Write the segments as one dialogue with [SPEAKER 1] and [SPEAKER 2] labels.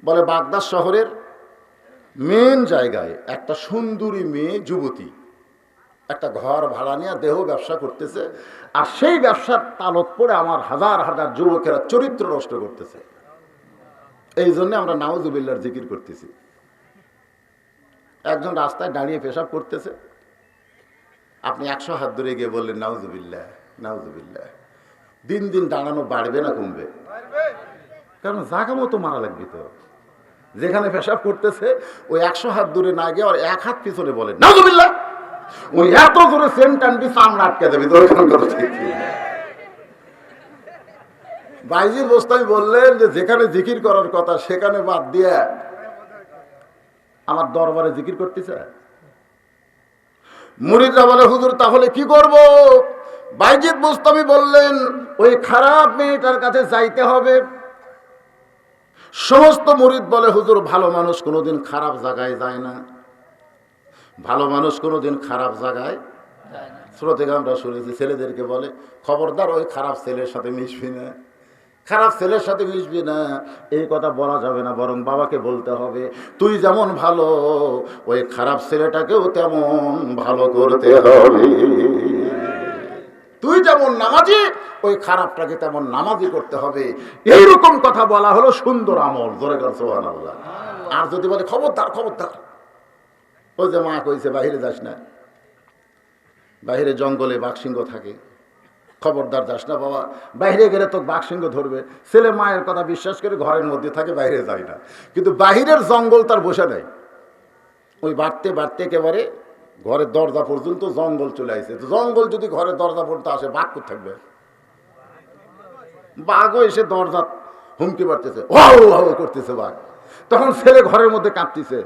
[SPEAKER 1] বলে বাগদাদ শহরের মেন জায়গায় একটা সুন্দরী মেয়ে যুবতী একটা ঘর ভাড়া নিয়ে দেহ ব্যবসা করতেছে, আর সেই ব্যবসার তালক পড়ে আমার হাজার হাজার যুবকেরা চরিত্র নষ্ট করতেছে। এই জন্য আমরা নাউজুবিল্লাহর জিকির করতেছি। একজন রাস্তায় দাঁড়িয়ে পেশাব করতেছে, আপনি 100 হাত ধরে গিয়ে বললেন নাউজুবিল্লাহ নাউজুবিল্লাহ। দিন দিন দাঁড়ানো বাড়বে না কমবে? কারণ জায়গা মতো মারা লাগবে তো। যেখানে পেশাব করতেছে ওই 100 হাত দূরে না গিয়ে আর 1 হাত পিছনে বলেন নাউজুবিল্লাহ। ওই এত জোরে সেন্টানটি সামনে আটকে দেবে। বাইজির বোস্তামি বললেন যে যেখানে জিকির করার কথা সেখানে বাদ দিয়ে আমার দরবারে জিকির করতেছে। মুরিদরা বলে হুজুর তাহলে কি করব? বাইজিদ বোস্তামি বললেন ওই খারাপ মেয়েটার কাছে যাইতে হবে। সমস্ত মুরিদ বলে হুজুর ভালো মানুষ কোনোদিন খারাপ জায়গায় যায় না, ভালো মানুষ কোনোদিন খারাপ জায়গায় যায় না। শ্রোতে আমরা শুনেছি ছেলেদেরকে বলে খবরদার ওই খারাপ ছেলের সাথে মিশবি না, খারাপ ছেলের সাথে মিশবি না। এই কথা বলা যাবে না, বরং বাবাকে বলতে হবে তুই যেমন ভালো ওই খারাপ ছেলেটাকেও তেমন ভালো করতে হবে। তুই যেমন নামাজি ওই খারাপটাকে তেমন নামাজি করতে হবে। এইরকম কথা বলা হলো সুন্দর আমল। জোরে কর সুবহানাল্লাহ। আর যদি বলে খবরদার খবরদার, ওই যে মা কইছে বাহিরে যাস না, বাহিরে জঙ্গলে বাঘসিংহ থাকে, খবরদার যাস না বাবা, বাইরে গেলে তো বাঘসিংহ ধরবে। ছেলে মায়ের কথা বিশ্বাস করে ঘরের মধ্যে থাকে, বাইরে যায় না। কিন্তু বাহিরের জঙ্গল তার বসে নেই, ওই বাড়তে বাড়তে একেবারে ঘরের দরজা পর্যন্ত জঙ্গল চলে আসে। তো জঙ্গল যদি ঘরের দরজা পর্যন্ত আসে বাঘ কোথায় থাকবে? বাঘও এসে দরজা হুমকি মারতেছে, করতেছে বাঘ। তখন ছেলে ঘরের মধ্যে কাঁপতেছে।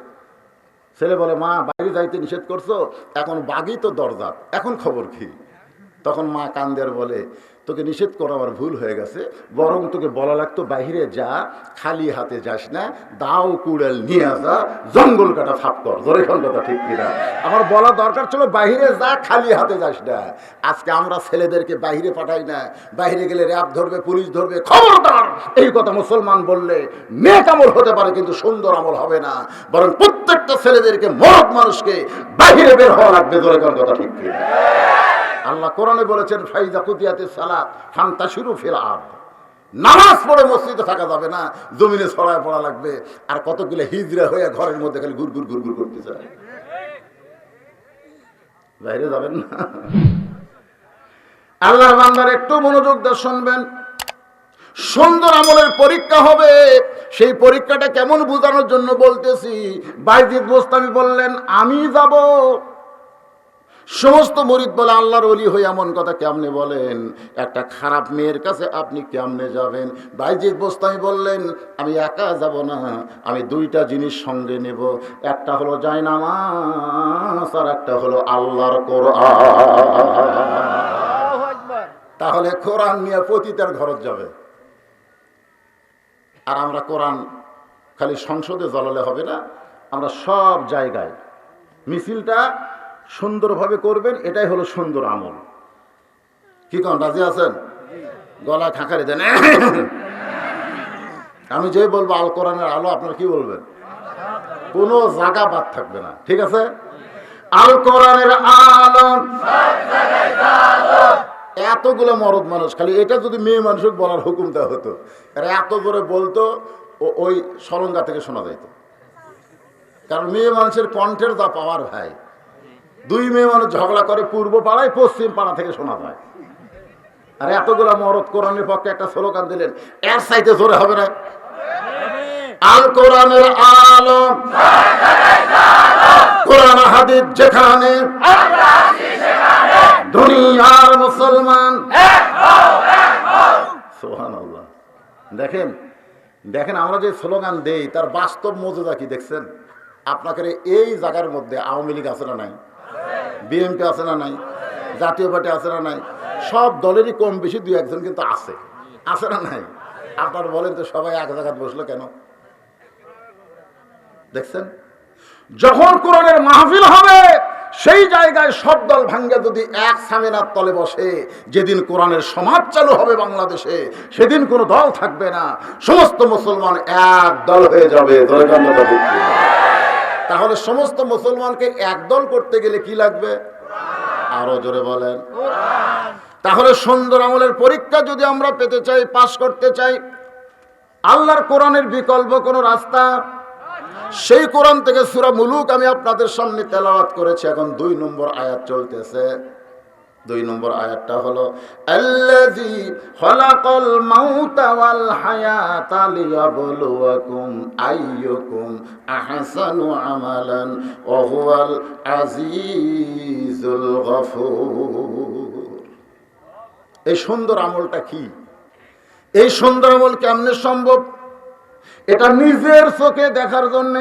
[SPEAKER 1] ছেলে বলে মা বাইরে যাইতে নিষেধ করছো, এখন বাঘই তো দরজা, এখন খবর কি? তখন মা কান্দের বলে তোকে নিষেধ করা আমার ভুল হয়ে গেছে, বরং তোকে বলা লাগতো বাহিরে যা, খালি হাতে যাস না, দাও কুড়াল নিয়ে যা, জঙ্গল কাটা সাফ কর। জোরে কথা ঠিক কিনা? আমার বলা দরকার ছিল বাহিরে যা, খালি হাতে যাস না। আজকে আমরা ছেলেদেরকে বাহিরে পাঠাই না, বাহিরে গেলে র্যাব ধরবে, পুলিশ ধরবে। খবরদার এই কথা মুসলমান বললে নেক আমল হতে পারে কিন্তু সুন্দর আমল হবে না, বরং প্রত্যেকটা ছেলেদেরকে মরদ মানুষকে বাহিরে বের হওয়া লাগবে। জোরে কথা ঠিক কিনা? আল্লাহ কোরআনে বলেছেন ফাইজা কুতিয়াতিস সালাত ফান্তাশিরু ফিল আরদ। নামাজ পড়ে মসজিদে থাকা যাবে না, জমিনে ছড়ায় পড়া লাগবে। আর কতগুলো হিজড়া হয়ে ঘরের মধ্যে খালি ঘুরঘুর ঘুরঘুর করতে চায়, বাইরে যাবেন না। আল্লাহর বান্দার একটু মনোযোগ দিয়ে শুনবেন। সুন্দর আমলের পরীক্ষা হবে, সেই পরীক্ষাটা কেমন বোঝানোর জন্য বলতেছি। বাইজিদ বোস্তামি বললেন আমি যাব। সমস্ত মুরিদ বলে আল্লাহর ওলি হয়ে এমন কথা কেমনে বলেন? একটা খারাপ মেয়ের কাছে আপনি কেমনে যাবেন? বাইজিদ বোস্তামি বললেন আমি একা যাব না, আমি 2টা জিনিস সঙ্গে নেব। একটা হলো জায়নামাজ আর একটা হলো আল্লাহর কোরআন। তাহলে কোরআন নিয়ে পতিতার ঘরত যাবে। আর আমরা কোরআন খালি সংসদে জ্বালালে হবে না, আমরা সব জায়গায় মিছিলটা সুন্দরভাবে করবেন। এটাই হলো সুন্দর আমল। কি কোন রাজি আছেন? গলা খাঁকারি দেন। আমি যে বলবো আল কোরআনের আলো, আপনারা কি বলবেন? কোনো জায়গা বাদ থাকবে না, ঠিক আছে? আল কোরআনের আলো। এতগুলো মরদ মানুষ, খালি এটা যদি মেয়ে মানুষকে বলার হুকুম দেওয়া হতো, এরা এত করে বলতো ওই সরঙ্গা থেকে শোনা যাইত। কারণ মেয়ে মানুষের কণ্ঠের যা পাওয়ার ভাই, 2 মেয়ে মানুষ ঝগড়া করে পূর্ব পাড়ায় পশ্চিম পাড়া থেকে শোনা যায়। আর এতগুলা মরদ কোরআনের পক্ষে একটা স্লোগান দিলেন, এর চাইতে জোরে হবে না? আল কোরআনের আলো, কোরআন হাদিস যেখানে, দুনিয়ার মুসলমান। সুবহানাল্লাহ। দেখেন দেখেন আমরা যে স্লোগান দেই তার বাস্তব মজুদা কি দেখছেন? আপনাকে এই জায়গার মধ্যে আওয়ামী লীগ আছে না নাই? বিএনপি আছে না নাই? জাতীয় পার্টি আছে না নাই? সব দলেরই কম বেশি 2-1 কিন্তু আছে, আছে না নাই? আপনারা বলেন তো সবাই এক জায়গায় বসলো কেন? দেখছেন, যখন কোরআনের মাহফিল হবে সেই জায়গায় সব দল ভাঙ্গে যদি এক সামিনার তলে বসে, যেদিন কোরআনের সমাজ চালু হবে বাংলাদেশে, সেদিন কোনো দল থাকবে না, সমস্ত মুসলমান এক দল হয়ে যাবে। তাহলে সমস্ত মুসলমানকে এক দল করতে গেলে কি লাগবে? আরো জোরে বলেন। তাহলে সুন্দর আমলের পরীক্ষা যদি আমরা পেতে চাই, পাশ করতে চাই, আল্লাহর কোরআনের বিকল্প কোনো রাস্তা? সেই কোরআন থেকে সূরা মুলুক আমি আপনাদের সামনে তেলাওয়াত করেছি। এখন 2 নম্বর আয়াত চলতেছে। 2 নম্বর আয়াতটা হলো আল্লাযী খালাকাল মাউতা ওয়াল হায়াতা লিয়াবলুয়াকুম আইয়ুকুম আহসানু আমালান ওয়া হুয়াল আজিজুল গফুর। এই সুন্দর আমলটা কি? এই সুন্দর আমল কেমনে সম্ভব? এটা নিজের চোখে দেখার জন্য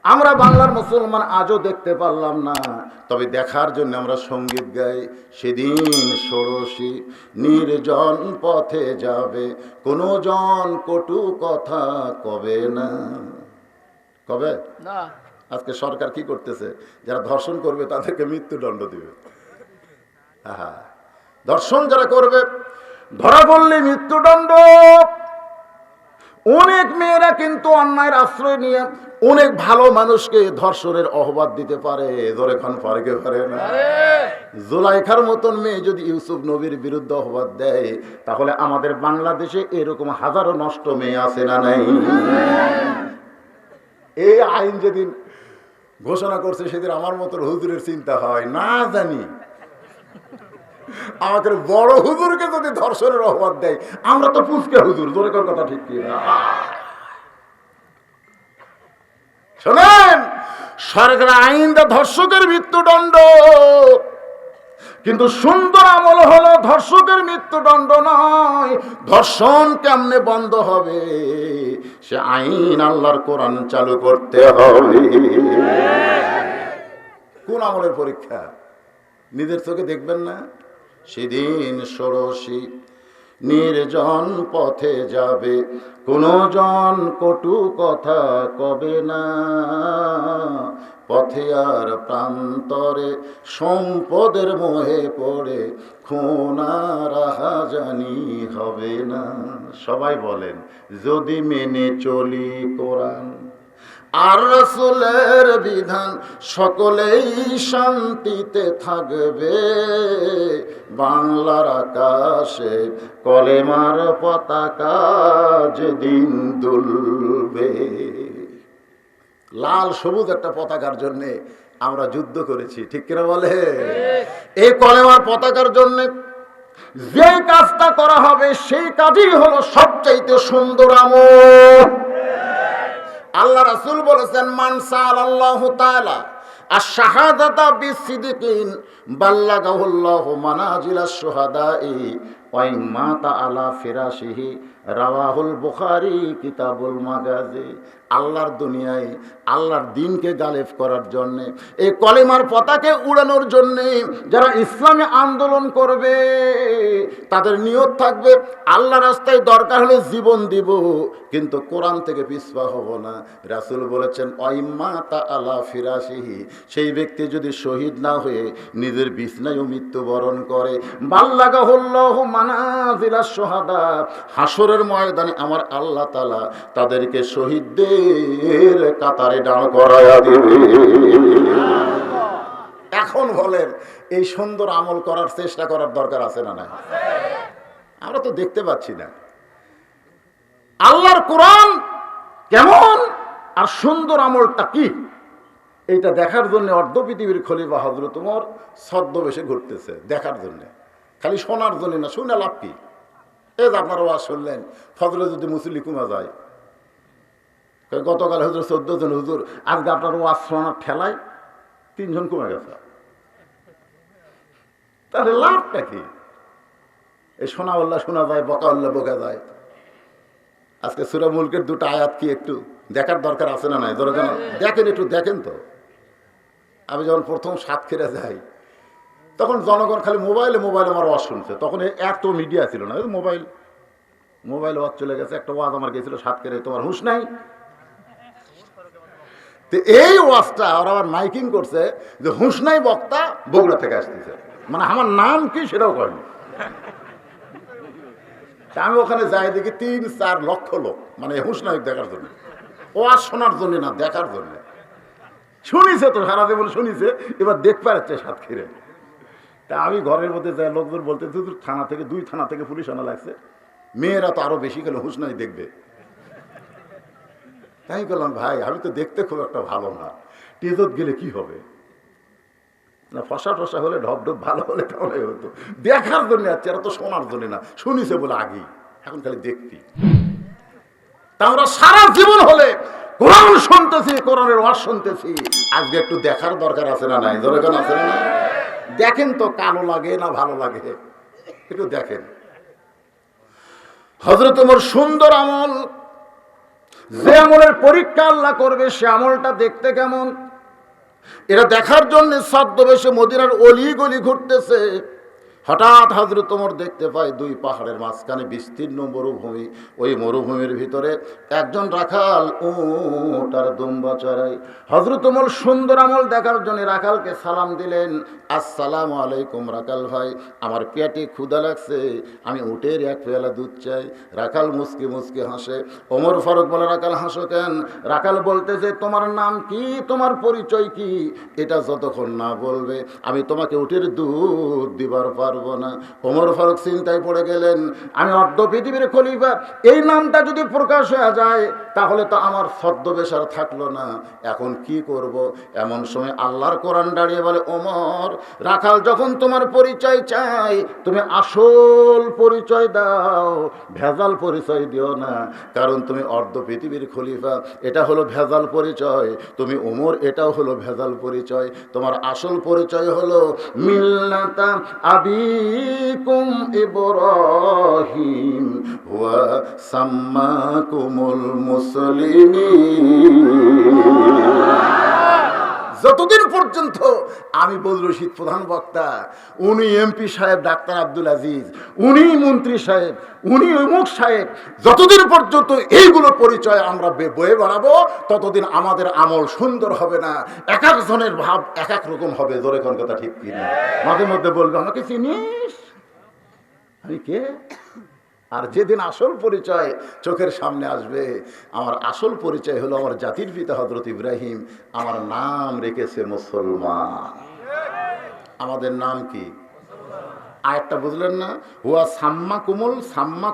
[SPEAKER 1] আমরা বাংলার মুসলমান আজও দেখতে পারলাম না, তবে দেখার জন্য আমরা সঙ্গীত গাই। সেদিন ষোড়শী নির্জন পথে যাবে, কোনো জন কটু কথা কবে না। কবে না? আজকে সরকার কি করতেছে? যারা ধর্ষণ করবে তাদেরকে মৃত্যুদণ্ড দিবে। ধর্ষণ যারা করবে ধরা পড়লে মৃত্যুদণ্ড। অনেক মেয়েরা কিন্তু অন্যায়ের আশ্রয় নিয়ে অনেক ভালো মানুষকে ধর্ষণের আহ্বান দিতে পারে। ধরে খান পারকে পারে না। জুলাইখার মতন মেয়ে যদি ইউসুফ নবীর বিরুদ্ধে আহ্বান দেয়, তাহলে আমাদের বাংলাদেশে এরকম হাজারো নষ্ট মেয়ে আছে না নাই? এই আইন যেদিন ঘোষণা করছে সেদিন আমার মতন হুজুরের চিন্তা হয়, না জানি আমাদের বড় হুজুরকে যদি ধর্ষণের আহ্বান দেয়, আমরা তো পুচকে হুজুর। জোরে কর কথা ঠিক কি না? শোনেন, সরকার আইন দা ধর্ষকের মৃত্যুদণ্ড, কিন্তু সুন্দর আমল হলো ধর্ষকের মৃত্যুদণ্ড নয়। ধর্ষণ কেমনে বন্ধ হবে? সে আইন আল্লাহর কোরআন চালু করতে হবে। কোন আমলের পরীক্ষা? নিজের চোখে দেখবেন না? সেদিন ষোড়শী নির্জন পথে যাবে, কোনো জন কটু কথা কবে না। পথে আর প্রান্তরে সম্পদের মোহে পড়ে খুন আর রাহাজানি হবে না। সবাই বলেন, যদি মেনে চলি কোরআন আর রাসূলের বিধান, সকলেই শান্তিতে থাকবে। বাংলার আকাশে কলেমার পতাকা যেদিন দুলবে। লাল সবুজ একটা পতাকার জন্য আমরা যুদ্ধ করেছি, ঠিক কিনা বলে? এই কলেমার পতাকার জন্য যে কাজটা করা হবে সেই কাজই হলো সবচাইতে সুন্দর আমল। আল্লাহ রাসূল বলেছেন, মান সাআলাল্লাহু তাআলা আশ-শাহাদাতা বিসিদকিন বাল্লাগাহুল্লাহু মানাজিলাশ শুহাদাই ওয়া মাতা আলা ফিরাশিহি। রাওয়াহুল বুখারী কিতাবুল মাগাজি। আল্লাহর দুনিয়ায় আল্লাহর দিনকে গালেব করার জন্যে, এই কলেমার পতাকা উড়ানোর জন্যে যারা ইসলামে আন্দোলন করবে তাদের নিয়ত থাকবে আল্লাহ রাস্তায় দরকার হলে জীবন দিব, কিন্তু কোরআন থেকে পিছপা হব না। রাসূল বলেছেন, ওয়াইমাতা আলা ফিরাশিহি, সেই ব্যক্তি যদি শহীদ না হয়ে নিজের বিছনায়ও মৃত্যুবরণ করে, বাল্লাগাহুল্লাহু মানাজিলাশ শুহাদা, হাসরের ময়দানে আমার আল্লাহ তাআলা তাদেরকে শহীদদের কাতারে দাঁড় করায়া দিবে। এখন বলেন, এই সুন্দর আমল করার চেষ্টা করার দরকার আছে না? না, আমরা তো দেখতে পাচ্ছি না। আল্লাহর কোরআন কেমন আর সুন্দর আমলটা কি, এইটা দেখার জন্য অর্ধ পৃথিবীর খলিফা হযরত ওমর ছদ্মবেশে ঘুরতেছে, দেখার জন্য, খালি শোনার জন্য না। শুনে লাভ কি? এই যে আপনারা ওয়াজ শুনলেন, ফজলে যদি মুসল্লি কমা যায়, গতকাল হুজুর 14 জন হুজুর, আজকে আপনার ওয়াজ শোনার ঠেলায় 3 জন কমে গেছে, তাহলে লাভটা কি? এই শোনা উল্লাহ শোনা যায়, বকা উল্লাহ বোকা যায়। আজকে সূরা মুলকের 2টা আয়াত কি একটু দেখার দরকার আছে না? নাই? ধরো দেখেন, একটু দেখেন তো। আমি যখন প্রথম সাতক্ষীরা যাই, তখন জনগণ খালি মোবাইলে আমার ওয়াজ শুনছে। তখন এত মিডিয়া ছিল না, মোবাইল ওয়াজ চলে গেছে। একটা ওয়াজ আমার গেছিল সাতক্ষীরায়, তোমার হুঁশ নাই? তো এই ওয়াজটা ওরা আবার মাইকিং করছে যে হুঁশনাই বক্তা বগুড়া থেকে আসতেছে, মানে আমার নাম কি সেটাও করেনি। আমি ওখানে যাই দেখি 3-4 লক্ষ লোক, মানে হুঁশনায়ক দেখার জন্য, ওয়াজ শোনার জন্য না, দেখার জন্য। শুনিছে তো সারা জীবন শুনিছে, এবার দেখ পাচ্ছে সাতক্ষীরে। তা আমি ঘরের মধ্যে যাই, লোকজন বলতে থানা থেকে 2 থানা থেকে পুলিশ আনা লাগছে, মেয়েরা তো আরো বেশি গেলে হুঁশনাই দেখবে। তাই বললাম ভাই আমি তো দেখতে খুব একটা ভালো না, টেজত গেলে কি হবে না, ফসা টসা হলে ঢপ ঢপ ভালো হলে তাহলে হতো, দেখার জন্য আছে, এরা তো শোনার জন্য না, শুনিছে বলে আগেই, এখন খালি দেখবি। তা আমরা সারা জীবন হলে কোরআন শুনতেছি, কোরআনের ওয়াজ শুনতেছি, আজকে একটু দেখার দরকার আছে না নাই? দরকার আছে না? দেখেন তো কালো লাগে না ভালো লাগে, একটু দেখেন। হযরত ওমর সুন্দর আমল, যে আমলের পরীক্ষা আল্লাহ করবে সে আমলটা দেখতে কেমন, এরা দেখার জন্য ছদ্মবেশে মদিনার অলি গলি ঘুরতেছে। হঠাৎ হযরত ওমর দেখতে পায় 2 পাহাড়ের মাঝখানে বিস্তীর্ণ মরুভূমি, ওই মরুভূমির ভিতরে একজন রাখাল উট আর দুম্বা চড়ায়। হযরত ওমর সুন্দর আমল দেখার জন্য রাখালকে সালাম দিলেন, আসসালামু আলাইকুম রাখাল ভাই, আমার পেটে ক্ষুধা লাগছে, আমি উটের 1 পেয়ালা দুধ চাই। রাখাল মুস্কি মুস্কি হাসে। ওমর ফারুক বলে, রাখাল হাসো কেন? রাখাল বলতেছে, তোমার নাম কি, তোমার পরিচয় কি, এটা যতক্ষণ না বলবে আমি তোমাকে উটের দুধ দিবার পারবো না। ওমর ফারুক চিন্তায় পড়ে গেলেন, আমি অর্ধ পৃথিবীর খলিফা, এই নামটা যদি প্রকাশ হয়ে যায় তাহলে তো আমার ছদ্মবেশ আর থাকলো না, এখন কি করব? এমন সময় আল্লাহর কোরআন দাঁড়িয়ে বলে, ওমর রাখাল যখন তোমার পরিচয় চাই তুমি আসল পরিচয় দাও, ভেজাল পরিচয় দিও না, কারণ তুমি অর্ধ পৃথিবীর খলিফা, এটা হলো ভেজাল পরিচয়, তুমি ওমর এটাও হলো ভেজাল পরিচয়, তোমার আসল পরিচয় হলো মিল্লাতা আবিকুম ইব্রাহিম ওয়া সাম্মাকুমুল মুসলিমিন। যতদিন পর্যন্ত আমি বদরুল রশিদ প্রধান বক্তা, উনি এমপি সাহেব ডাক্তার আব্দুল আজিজ, উনি মন্ত্রী সাহেব, উনি অমুক সাহেব, যতদিন পর্যন্ত এইগুলো পরিচয় আমরা বয়ে বেড়াবো ততদিন আমাদের আমল সুন্দর হবে না, এক একজনের ভাব এক এক রকম হবে। জোরে কোন কথা ঠিক কিনা? মাঝে মধ্যে বলবে, আমাকে চিনিস, আমি কে? আর যেদিন আসল পরিচয় চোখের সামনে আসবে, আমার আসল পরিচয় হলো আমার জাতির পিতা হযরত ইব্রাহিম, আমার নাম রেখেছে মুসলমান। আমাদের নাম কি? আয়াতটা বুঝলেন না? হুয়া সাম্মা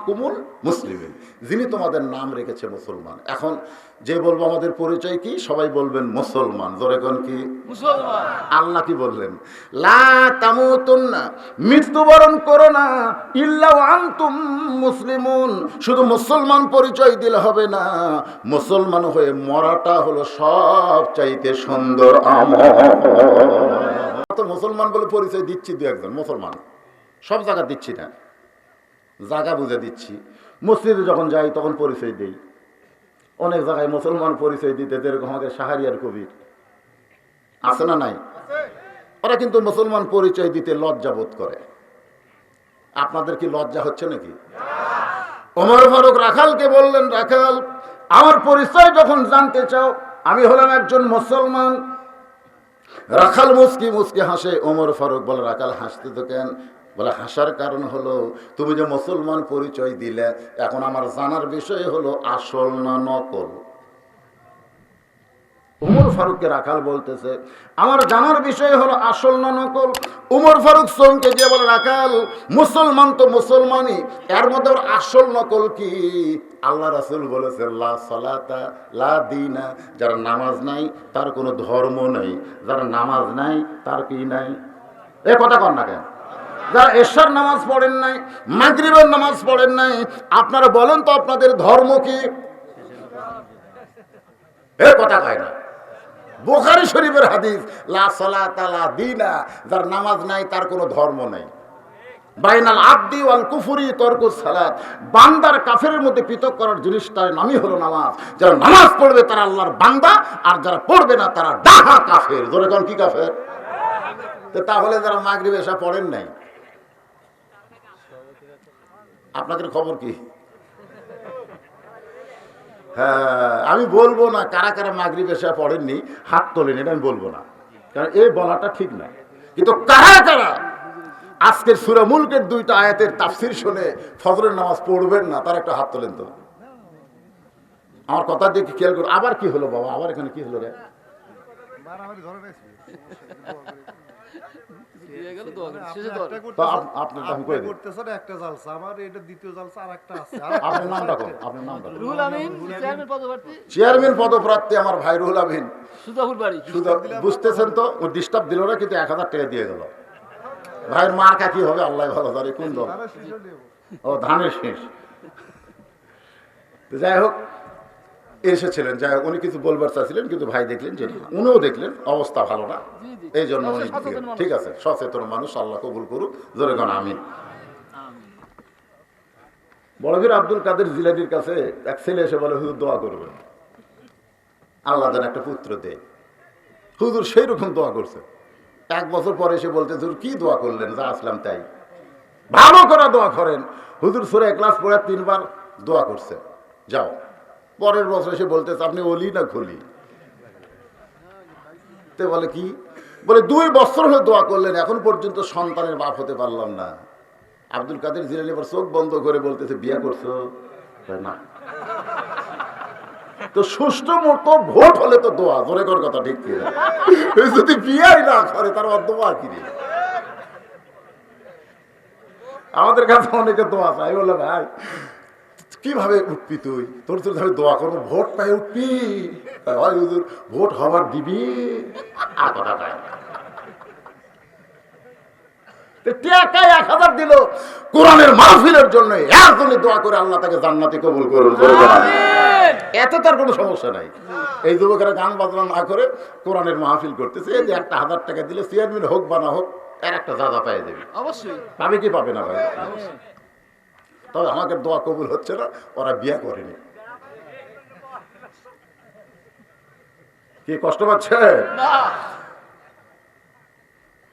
[SPEAKER 1] কুমুল মুসলিমিন, যিনি তোমাদের নাম রেখেছে মুসলমান। এখন যে বলবো আমাদের পরিচয় কি, সবাই বলবেন মুসলমান। জোরে কোন কি? মুসলমান। আল্লাহ কি বললেন? লা তামুতুন্না, মৃত্যুবরণ করো না, ইল্লা ওয়া আনতুম মুসলিমুন, শুধু মুসলমান পরিচয় দিলে হবে না, মুসলমান হয়ে মরাটা হলো সবচাইতে সুন্দর আমল। তো মুসলমান বলে পরিচয় দিচ্ছি 2-1 মুসলমান, সব জায়গা দিচ্ছি না, জায়গা বুঝে দিচ্ছি। মসজিদে যখন যাই তখন পরিচয় দেই, অনেক জায়গায় মুসলমান পরিচয় দিতে, যেরকম আমাদের শাহরিয়ার কবির আছে না নাই, ওরা কিন্তু মুসলমান পরিচয় দিতে লজ্জা বোধ করে। আপনাদের কি লজ্জা হচ্ছে নাকি? ওমর ফারুক রাখালকে বললেন, রাখাল আমার পরিচয় যখন জানতে চাও, আমি হলাম একজন মুসলমান। রাখাল মুস্কি মুস্কি হাসে। ওমর ফারুক বলে, রাখাল হাসতে তো কেন? বলে, হাসার কারণ হলো তুমি যে মুসলমান পরিচয় দিলে, এখন আমার জানার বিষয় হলো আসল না নকল। উমর ফারুককে রাখাল বলতেছে, আমার জানার বিষয় হলো আসল না নকল। উমর ফারুক চমকে গিয়ে বলে, রাখাল মুসলমান তো মুসলমানই, এর মধ্যে আসল নকল কি? আল্লাহ রাসূল বলেছেন, লা সালাতা লা দীনা, যার নামাজ নাই তার কোনো ধর্ম নাই, যার নামাজ নাই তার কি নাই? এ কথা কন না কেন? যারা এশার নামাজ পড়েন নাই, মাগরিবের নামাজ পড়েন নাই, আপনারা বলেন তো আপনাদের ধর্ম কি? এ কথা কয় না। বুখারী শরীফের হাদিস, লা সালাতা লা দীনা, যার নামাজ নাই তার কোনো ধর্ম নাই। বাইনাল আবদি ওয়াল কুফরি তরকুস সালাত, বান্দার কাফেরের মধ্যে পৃথক করার জিনিসটার নামই হলো নামাজ। যারা নামাজ পড়বে তারা আল্লাহর বান্দা, আর যারা পড়বে না তারা ডাহা কাফের। জোরে কোন কি কাফের? তাহলে যারা মাগরিব এশা পড়েন নাই, আপনাদের খবর কি? হ্যাঁ, আমি বলবো না কারা কারা মাগরিব এশা পড়েননি, হাত তোলেন, এটা আমি বলবো না, কারণ এই বলাটা ঠিক না। কিন্তু কারা কারা আজকের সূরা মুলকের 2টা আয়াতের তাফসীর শুনে ফজরের নামাজ পড়বেন না, তার একটা হাত তোলেন তো। আমার কথা দেখে খেয়াল করুন। আবার কি হলো বাবা, আবার এখানে কি হলো রে? চেয়ারম্যান পদপ্রার্থী আমার ভাই রুহুল আমিন, বুঝতেছেন তো? ও ডিস্টার্ব দিল না, কিন্তু 1000 টাকা দিয়ে গেল। ভাইয়ের মার্কা কি হবে আল্লাহ ভালো জানে, কোন দল? ও ধানের শেষ। যাই হোক, এসেছিলেন, যাই হোক, উনি কিছু বলবার চাচ্ছিলেন, কিন্তু ভাই দেখলেন যে উনিও দেখলেন অবস্থা ভালো না, এই জন্য উনি ঠিক আছে, সচেতন মানুষ, আল্লাহ কবুল করুক, জোরে গান আমিন। বড়বীর আব্দুল কাদের জিলানীর কাছে এক ছেলে এসে বলে, হুজুর দোয়া করবেন, আল্লাহ যেন একটা পুত্র দেয়। হুজুর সেই রকম দোয়া করছে। 1 বছর পরে এসে বলতে, হুজুর কি দোয়া করলেন? যা আসলাম তাই। ভালো করে দোয়া করেন। হুজুর সূরা ইখলাস পড়ে 3 বার দোয়া করছে, যাও। পরের বছর এসে বলতেছে, আপনি ওলি না খলি? তে বলে কি? বলে 2 বছর হলে দোয়া করলেন, এখন পর্যন্ত সন্তানের বাপ হতে পারলাম না। আব্দুল কাদের জিলানী এবার চোখ বন্ধ করে বলতেছে, বিয়ে করছো? না। তো সুষ্ঠু মতো ভোট হলে তো দোয়া, জোরে কর কথা ঠিক কি? যদি বিয়েই না করে তার দোয়া কি? আমাদের কাছে অনেকে দোয়া চাই, বলে ভাই কিভাবে উঠবি তুই? তোর তোর আমি দোয়া করবো, ভোট পাই উঠবি? হুজুর ভোট হবার দিবি? টাকায় 1000 দিল কোরআনের মাহফিলের জন্য, এর দোয়া করে আল্লাহ তাকে জান্নাতে কবুল করুন। এতে তার কোনো সমস্যা নাই। এই যুবকেরা গান বাজনা না করে কোরআনের মাহফিল করতেছে, এই যে একটা 1000 টাকা দিলে চেয়ারম্যান হোক বা না হোক, এর একটা জায়গা পেয়ে দেবে। অবশ্যই পাবে কি পাবে না ভাই? তবে আমাকে দোয়া কবুল হচ্ছে না, ওরা বিয়ে করেনি। কি কষ্ট পাচ্ছে?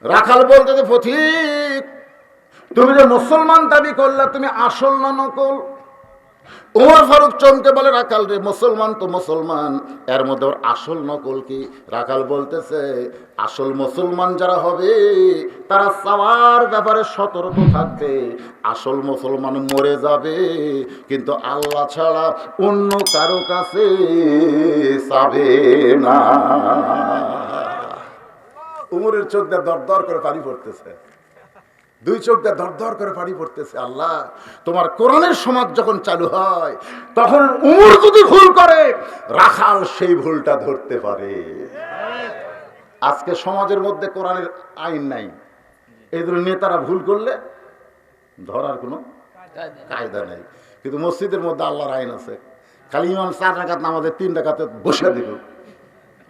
[SPEAKER 1] রাখাল বলতে যে, পথিক তুমি যে মুসলমান দাবি করলে, তুমি আসল না নকল? ওমর ফারুক চমকে বলে, রাখাল রে, মুসলমান তো মুসলমান, এর মধ্যে ওর আসল নকল কি? রাখাল বলতেছে, আসল মুসলমান যারা হবে তারা চাওয়ার ব্যাপারে সতর্ক থাকবে। আসল মুসলমান মরে যাবে, কিন্তু আল্লাহ ছাড়া অন্য কারো কাছে যাবে না। উমরের চোখ দিয়ে দর দর করে পানি পড়তেছে, 2 চোখ দিয়ে দর দর করে পানি পড়তেছে। আল্লাহ, তোমার কোরআনের সমাজ যখন চালু হয়, তখন উমর যদি ভুল করে, রাখাল সেই ভুলটা ধরতে পারে। আজকে সমাজের মধ্যে কোরআনের আইন নাই, এই জন্য নেতারা ভুল করলে ধরার কোনো কায়দা নেই। কিন্তু মসজিদের মধ্যে আল্লাহর আইন আছে। খালি ইমাম 4 রাকাত নামাজে 3 রাকাতে বসে দিব,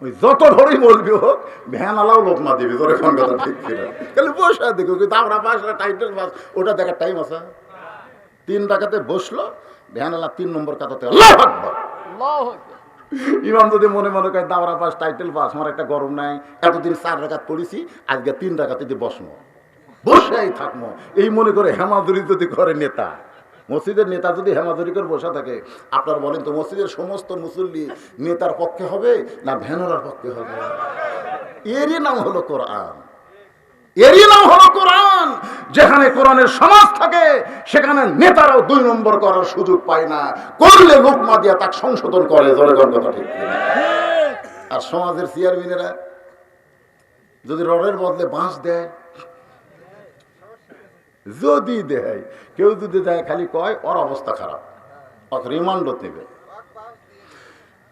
[SPEAKER 1] ওই যত ধরেই বলবি হোক, ভ্যান আলাও লোক না দিবি, তোর এখন কথা ঠিক ছিল, খালি বসে দেখো। কিন্তু আমরা পাস টাইটেল পাস, ওটা দেখার টাইম আছে? 3 রাকাতে বসলো, ভ্যান আলা 3 নম্বর কাতাতে আল্লাহু আকবার। ইমাম যদি মনে মনে করে দাওরা পাস টাইটেল পাস, আমার একটা গরম নাই, এতদিন 4 রাকাত পড়েছি, আজকে 3 রাকাতে দিয়ে বসবো, বসেই থাকবো, এই মনে করে হেমাদুরি যদি করে নেতা, মসজিদের নেতা যদি হেমাদুরি করে বসে থাকে, আপনার বলেন তো মসজিদের সমস্ত মুসল্লি নেতার পক্ষে হবে না ভ্যানরার পক্ষে হবে? এরই নাম হলো কোরআন, এরই নাম হলো কোরআন। যেখানে কোরআনের সমাজ থাকে, সেখানে নেতারাও 2 নম্বর করার সুযোগ পায় না, করলে লোকমা দিয়া তাকে সংশোধন করে। জনগণ কথা ঠিক। আর সমাজের চেয়ারম্যানেরা যদি রডের বদলে বাঁশ দেয়, যদি দেয়, কেউ যদি দেয়, খালি কয় ওর অবস্থা খারাপ, ওকে রিমান্ড নেবে।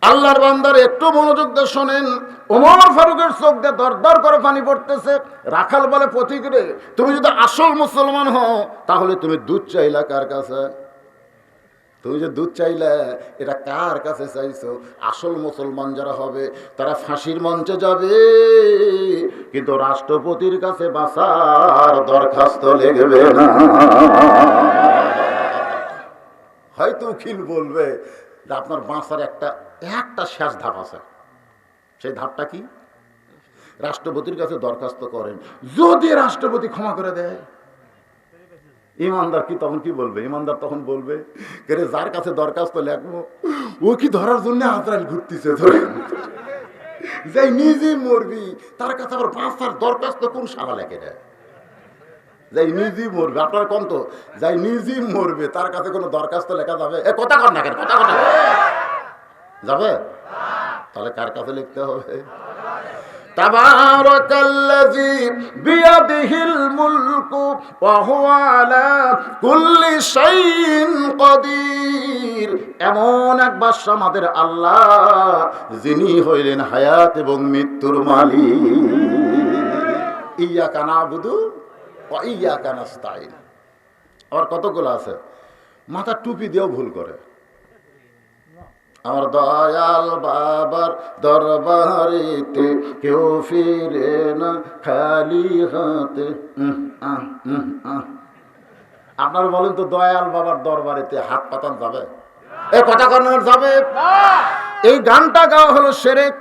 [SPEAKER 1] আল্লাহর বান্দার একটু মনোযোগ দিয়ে শোনেন। ওমর ফারুকের চোখ দিয়ে দর দর করে পানি পড়তেছে। রাখাল বলে, পথিক রে, তুমি যদি আসল মুসলমান হও, তাহলে তুমি দুধ চাইলা কার কাছে? তুমি যে দুধ চাইলে, এটা কার কাছে চাইছো? আসল মুসলমান যারা হবে তারা ফাঁসির মঞ্চে যাবে, কিন্তু রাষ্ট্রপতির কাছে বাঁচার দরখাস্ত লিখবে না। হয়তো উকিল বলবে যে আপনার বাঁচার একটা শেষ ধাপ আছে। সেই ধাপটা কি? রাষ্ট্রপতির কাছে দরখাস্ত করেন, যদি রাষ্ট্রপতি ক্ষমা করে দেয়, ইমানদার কি তখন কি বলবে? ইমানদার তখন বলবে, কে যার কাছে দরখাস্ত লেখবো ও কি ধরার জন্য আজরাইল ঘুরতেছে, ধরে যাই নিজেই মরবি তার কাছে আবার বাঁচার দরখাস্ত কোন শালা লেখে দেয়? যাই নিজেই মরবে, আপনার কোন তো যাই নিজেই মরবে তার কাছে কোনো দরখাস্ত লেখা যাবে? এ কথা কর না কেন, কথা কর না যাবে? তাহলে কার কাছে লিখতে হবে? তাবারাকাল্লাযী বিয়াদিহিল মুলকু ওয়া হুয়া আলা কুল্লি শাইইন কাদির। এমন এক বাদশা আমাদের আল্লাহ, যিনি হইলেন হায়াত এবং মৃত্যুর মালিক। ইয়্যাকা না'বুদু ওয়া ইয়্যাকা নাস্তাঈন। আর কতগুলো আছে, মাথা টুপি দিয়েও ভুল করে। আমার দয়াল বাবার দরবারেতে কেউ ফিরে না খালি হাতে। আপনারা বলেন তো, দয়াল বাবার দরবারেতে হাত পাতান যাবে? এ কথা কর্নার যাবে? এই গানটা গাওয়া হলো শিরক।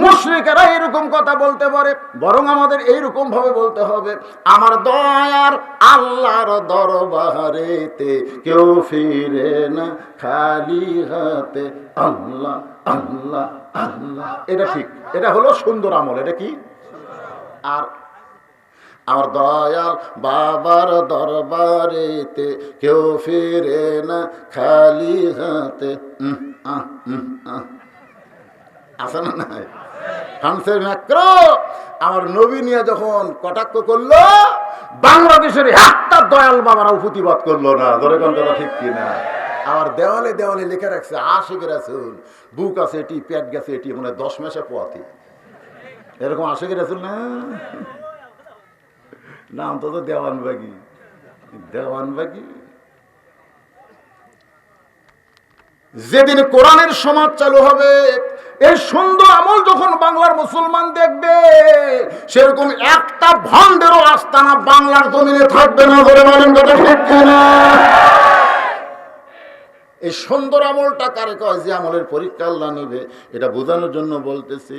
[SPEAKER 1] মুশরিকেরা এরকম কথা বলতে পারে, বরং আমাদের এইরকম ভাবে বলতে হবে, আমার দয়ার আল্লাহর দরবারেতে কেউ ফিরে না খালি হাতে। আল্লাহ আল্লাহ আল্লাহ, এটা ঠিক, এটা হলো সুন্দর আমল। এটা কি? আর আমার দয়াল বাবার দরবারেতে কেউ ফিরে না খালি হাতে। আছে না নাই? হামসের ম্যাক্রো আমার নবী নিয়ে যখন কটাক্ষ করলো, বাংলাদেশের একটা দয়াল বাবারাও প্রতিবাদ করলো না। ধরে কোন কথা ঠিক কিনা? আমার দেওয়ালে দেওয়ালে লিখে রাখছে, আশিকের রাসূল, বুক আছে এটি, পেট গেছে এটি, মানে 10 মাসে পোয়াতি। এরকম আশিকের রাসূল না, নাম তো দেওয়ানবাগি। দেওয়ানবাগি যেদিন কোরআনের সমাজ চালু হবে, এই সুন্দর আমল যখন বাংলার মুসলমান দেখবে, সেরকম একটা ভণ্ডেরও আস্তানা বাংলার জমিনে থাকবে না। বলে বলেন কথা ঠিক কিনা? এই সুন্দর আমলটা কারে কয়? যে আমলের পরীক্ষা আল্লাহ নিবে, এটা বোঝানোর জন্য বলতেছি।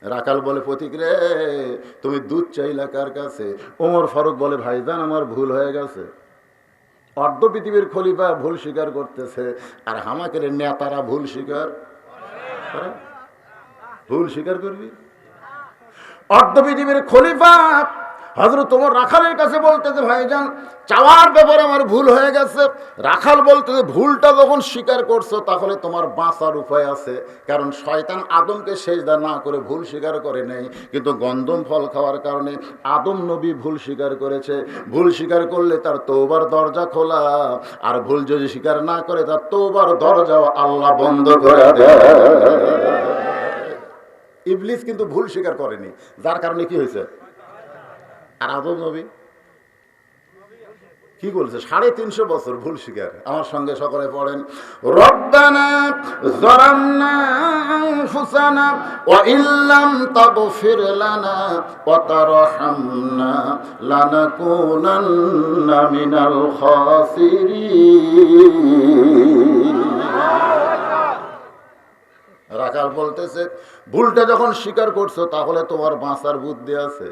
[SPEAKER 1] রাখাল বলে, পথিক রে তুমি দুধ চাইলা কার কাছে? ওমর ফারুক বলে, ভাইজান আমার ভুল হয়ে গেছে। অর্ধ পৃথিবীর খলিফা ভুল স্বীকার করতেছে, আর হামাকের নেতারা ভুল স্বীকার করে। ভুল স্বীকার করবি? অর্ধ পৃথিবীর খলিফা হযরত ওমর রাখালের কাছে বলতেছে, ভাইজান চাওয়ার ব্যাপারে আমার ভুল হয়ে গেছে। রাখাল বলতেছে, ভুলটা যখন স্বীকার করছো তাহলে তোমার বাঁচার উপায় আছে, কারণ শয়তান আদমকে সেজদা না করে ভুল স্বীকার করে নাই, কিন্তু গন্ধম ফল খাওয়ার কারণে আদম নবী ভুল স্বীকার করেছে। ভুল স্বীকার করলে তার তওবার দরজা খোলা, আর ভুল যদি স্বীকার না করে তার তওবার দরজাও আল্লাহ বন্ধ করে দেয়। ইবলিস কিন্তু ভুল স্বীকার করেনি, যার কারণে কি হয়েছে? আর আদম নবী কি বলছে? 350 বছর ভুল স্বীকার। আমার সঙ্গে সকলে পড়েন, রব্বানা যালামনা আনফুসানা ওয়া ইল্লাম তাগফির লানা ওয়া তারহামনা লানাকুনান্না মিনাল খাসিরিন। রাখাল বলতেছে, ভুলটা যখন স্বীকার করছো তাহলে তোমার বাঁচার বুদ্ধি আছে,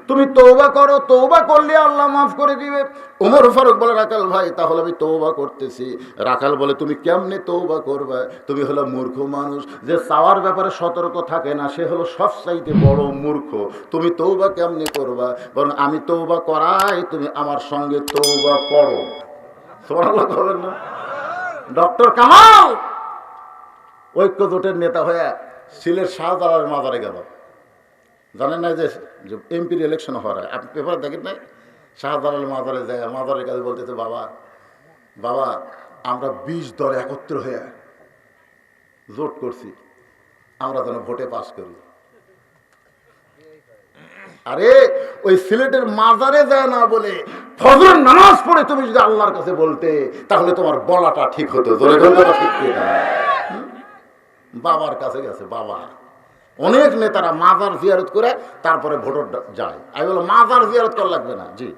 [SPEAKER 1] তুমি তওবা করো, তওবা করলে আল্লাহ মাফ করে দিবে। ওমর ফারুক বলে, রাখাল ভাই তাহলে আমি তওবা করতেছি। রাখাল বলে, তুমি কেমনে তওবা করবে? তুমি হলো মূর্খ মানুষ, যে চাওয়ার ব্যাপারে সতর্ক থাকে না সে হলো সবচাইতে বড় মূর্খ। তুমি তওবা কেমনে করবা? বরং আমি তওবা করাই, তুমি আমার সঙ্গে তওবা পড়ো। সুবহানাল্লাহ বলেন না? ডক্টর কামাল ঐক্য জোটের নেতা হয়ে সিলেট শাহজালালের মাজারে গেল। জানেন না যে এমপির ইলেকশন হওয়ার হয়, আপনি পেপার দেখেন নাই? শাহজালাল মাজারে যায়, মাজারের কাছে বলতেছে, বাবা বাবা আমরা 20 দল একত্র হয়ে জোট করছি, আমরা যেন ভোটে পাস করি। আরে ওই সিলেটের মাজারে যায় না বলে ফজরের নামাজ পড়ে তুমি যদি আল্লাহর কাছে বলতে, তাহলে তোমার বলাটা ঠিক হতো। বাবার কাছে গেছে। বাবা অনেক নেতারা মাজার জিয়ারত করে তারপরে ভোটার যায়। আমি বললাম মাজার জিয়ারত করা লাগবে না, জি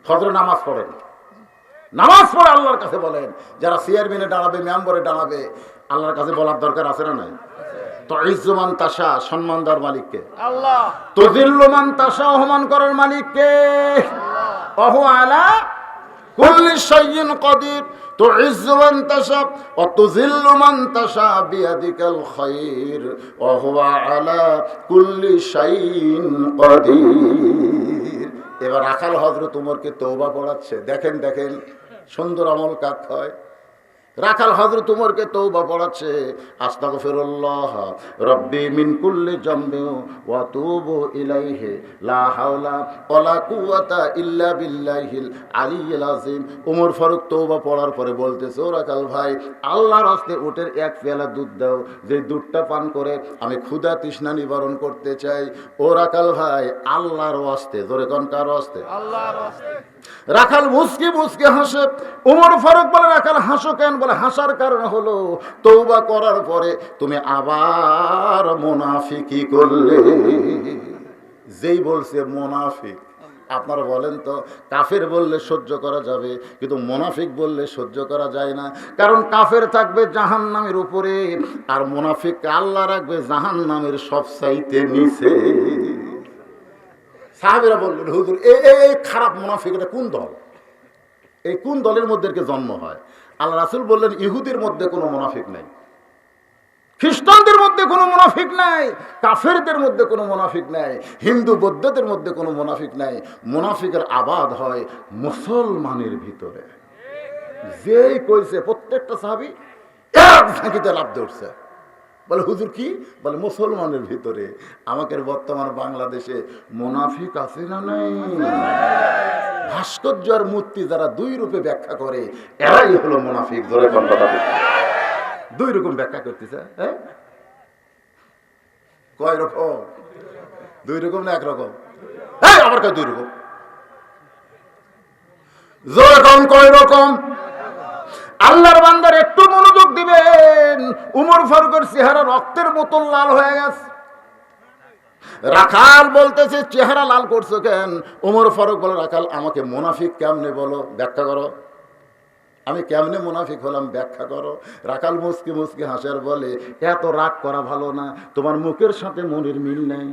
[SPEAKER 1] ফজরে নামাজ পড়েন, নামাজ পড়ে আল্লাহর কাছে বলেন। যারা চেয়ারম্যানে দাঁড়াবে, মেম্বারে দাঁড়াবে, আল্লাহর কাছে বলার দরকার আছে না নাই? তো ইজ্জুমান তাশা, সম্মান দেওয়ার মালিককে আল্লাহ। তো জিল্লুমান তাশা, অপমান করার মালিককে আল্লাহ। ওহু আলা কুল্লি শাইইন কাদির তুইজ্জু মান তাশা ওয়া তুযিল্লু মান তাশা বিয়াদিকাল খায়র ওয়া হুয়া আলা কুল্লি শাইইন কাদির। এবার রাখাল হযরত ওমরকে তওবা পড়াচ্ছে। দেখেন দেখেন সুন্দর আমল কাক হয়। রাখাল হযরত ওমরকে তওবা পড়াচ্ছে, আস্তাগফিরুল্লাহ রব্বি মিন কুল্লি জামবি ওয়া তুবু ইলাইহি লা হাওলা ওয়ালা কুওয়াতা ইল্লা বিল্লাহিল আলিয়্যিল আযীম। ওমর ফারুক তওবা পড়ার পরে বলতেছে, ও রাখাল ভাই, আল্লাহর হস্তে উটের এক পেয়ালা দুধ দাও, যে দুধটা পান করে আমি ক্ষুধা তৃষ্ণা নিবারণ করতে চাই। ও রাখাল ভাই, আল্লাহর হস্তে, জোরে কোন কার হস্তে? আল্লাহর হস্তে। রাখাল মুসকি মুসকি হাসে। ওমর ফারুক বলে, রাখাল হাসো কেন? বলে, হাসার কারণ হলো তওবা করার পরে তুমি আবার মুনাফিকি করলে। যেই বলছে মুনাফিক, আপনারা বলেন তো, কাফের বললে সহ্য করা যাবে, কিন্তু মুনাফিক বললে সহ্য করা যায় না। কারণ কাফের থাকবে জাহান্নামের উপরে, আর মুনাফিক আল্লাহ রাখবে জাহান্নামের সবচাইতে নিচে। সাহাবীরা বললেন, হুজুর এই খারাপ মুনাফিক এটা কোন দল? এই কোন দলের মধ্যে জন্ম হয়? আল্লাহ রাসূল বললেন, ইহুদির মধ্যে কোনো মুনাফিক নাই, খ্রিস্টানদের মধ্যে কোনো মুনাফিক নাই, কাফেরদের মধ্যে কোনো মুনাফিক নাই, হিন্দু বৌদ্ধদের মধ্যে কোনো মুনাফিক নাই। মুনাফিকের আবাদ হয় মুসলমানের ভিতরে। যেই কইছে প্রত্যেকটা সাহাবী এক ঝাঁকিতে লাফ ধরছে। বলে, হুজুর কি? বলে, মুসলমানের ভিতরে। আমাকে বর্তমান বাংলাদেশে মুনাফিক আছে না নাই? ভাস্কর্য আর মূর্তি যারা দুই রূপে ব্যাখ্যা করে, এরাই হলো মুনাফিক। ধরে দুই রকম ব্যাখ্যা করতেছে। কয় রকম? দুই রকম না একরকম? আবার কয় দুই রকম। জোরে কোন কয় রকম? আল্লাহর বান্দার একটু মনোযোগ দিবেন। উমর ফারুকের চেহারা রক্তের মতো লাল হয়ে গেছে। রাখাল বলতেছে, চেহারা লাল করছো কেন? উমর ফারুক বলে, রাখাল আমাকে মুনাফিক কেমনে বলো, ব্যাখ্যা করো। আমি কেমনে মুনাফিক হলাম, ব্যাখ্যা করো। রাখাল মুসকি মুসকি হাসার বলে, এত রাগ করা ভালো না, তোমার মুখের সাথে মনের মিল নাই।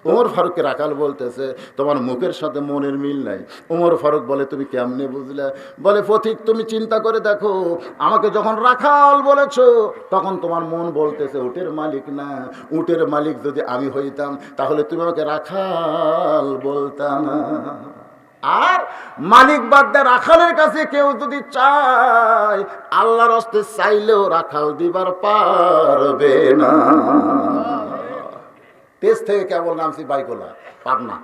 [SPEAKER 1] উমর ফারুককে রাখাল বলতেছে, তোমার মুখের সাথে মনের মিল নাই। উমর ফারুক বলে, তুমি কেমনে বুঝলে? বলে, পথিক তুমি চিন্তা করে দেখো, আমাকে যখন রাখাল বলেছো তখন তোমার মন বলতেছে উটের মালিক না। উটের মালিক যদি আমি হইতাম তাহলে তুমি আমাকে রাখাল বলতা না। আর মালিক বাদ দিয়ে রাখালের কাছে কেউ যদি চায়, আল্লাহর হস্তে চাইলেও রাখাল দিবার পারবে না। তেজ থেকে কেবল নামছি বাইকোলা, পাবনা।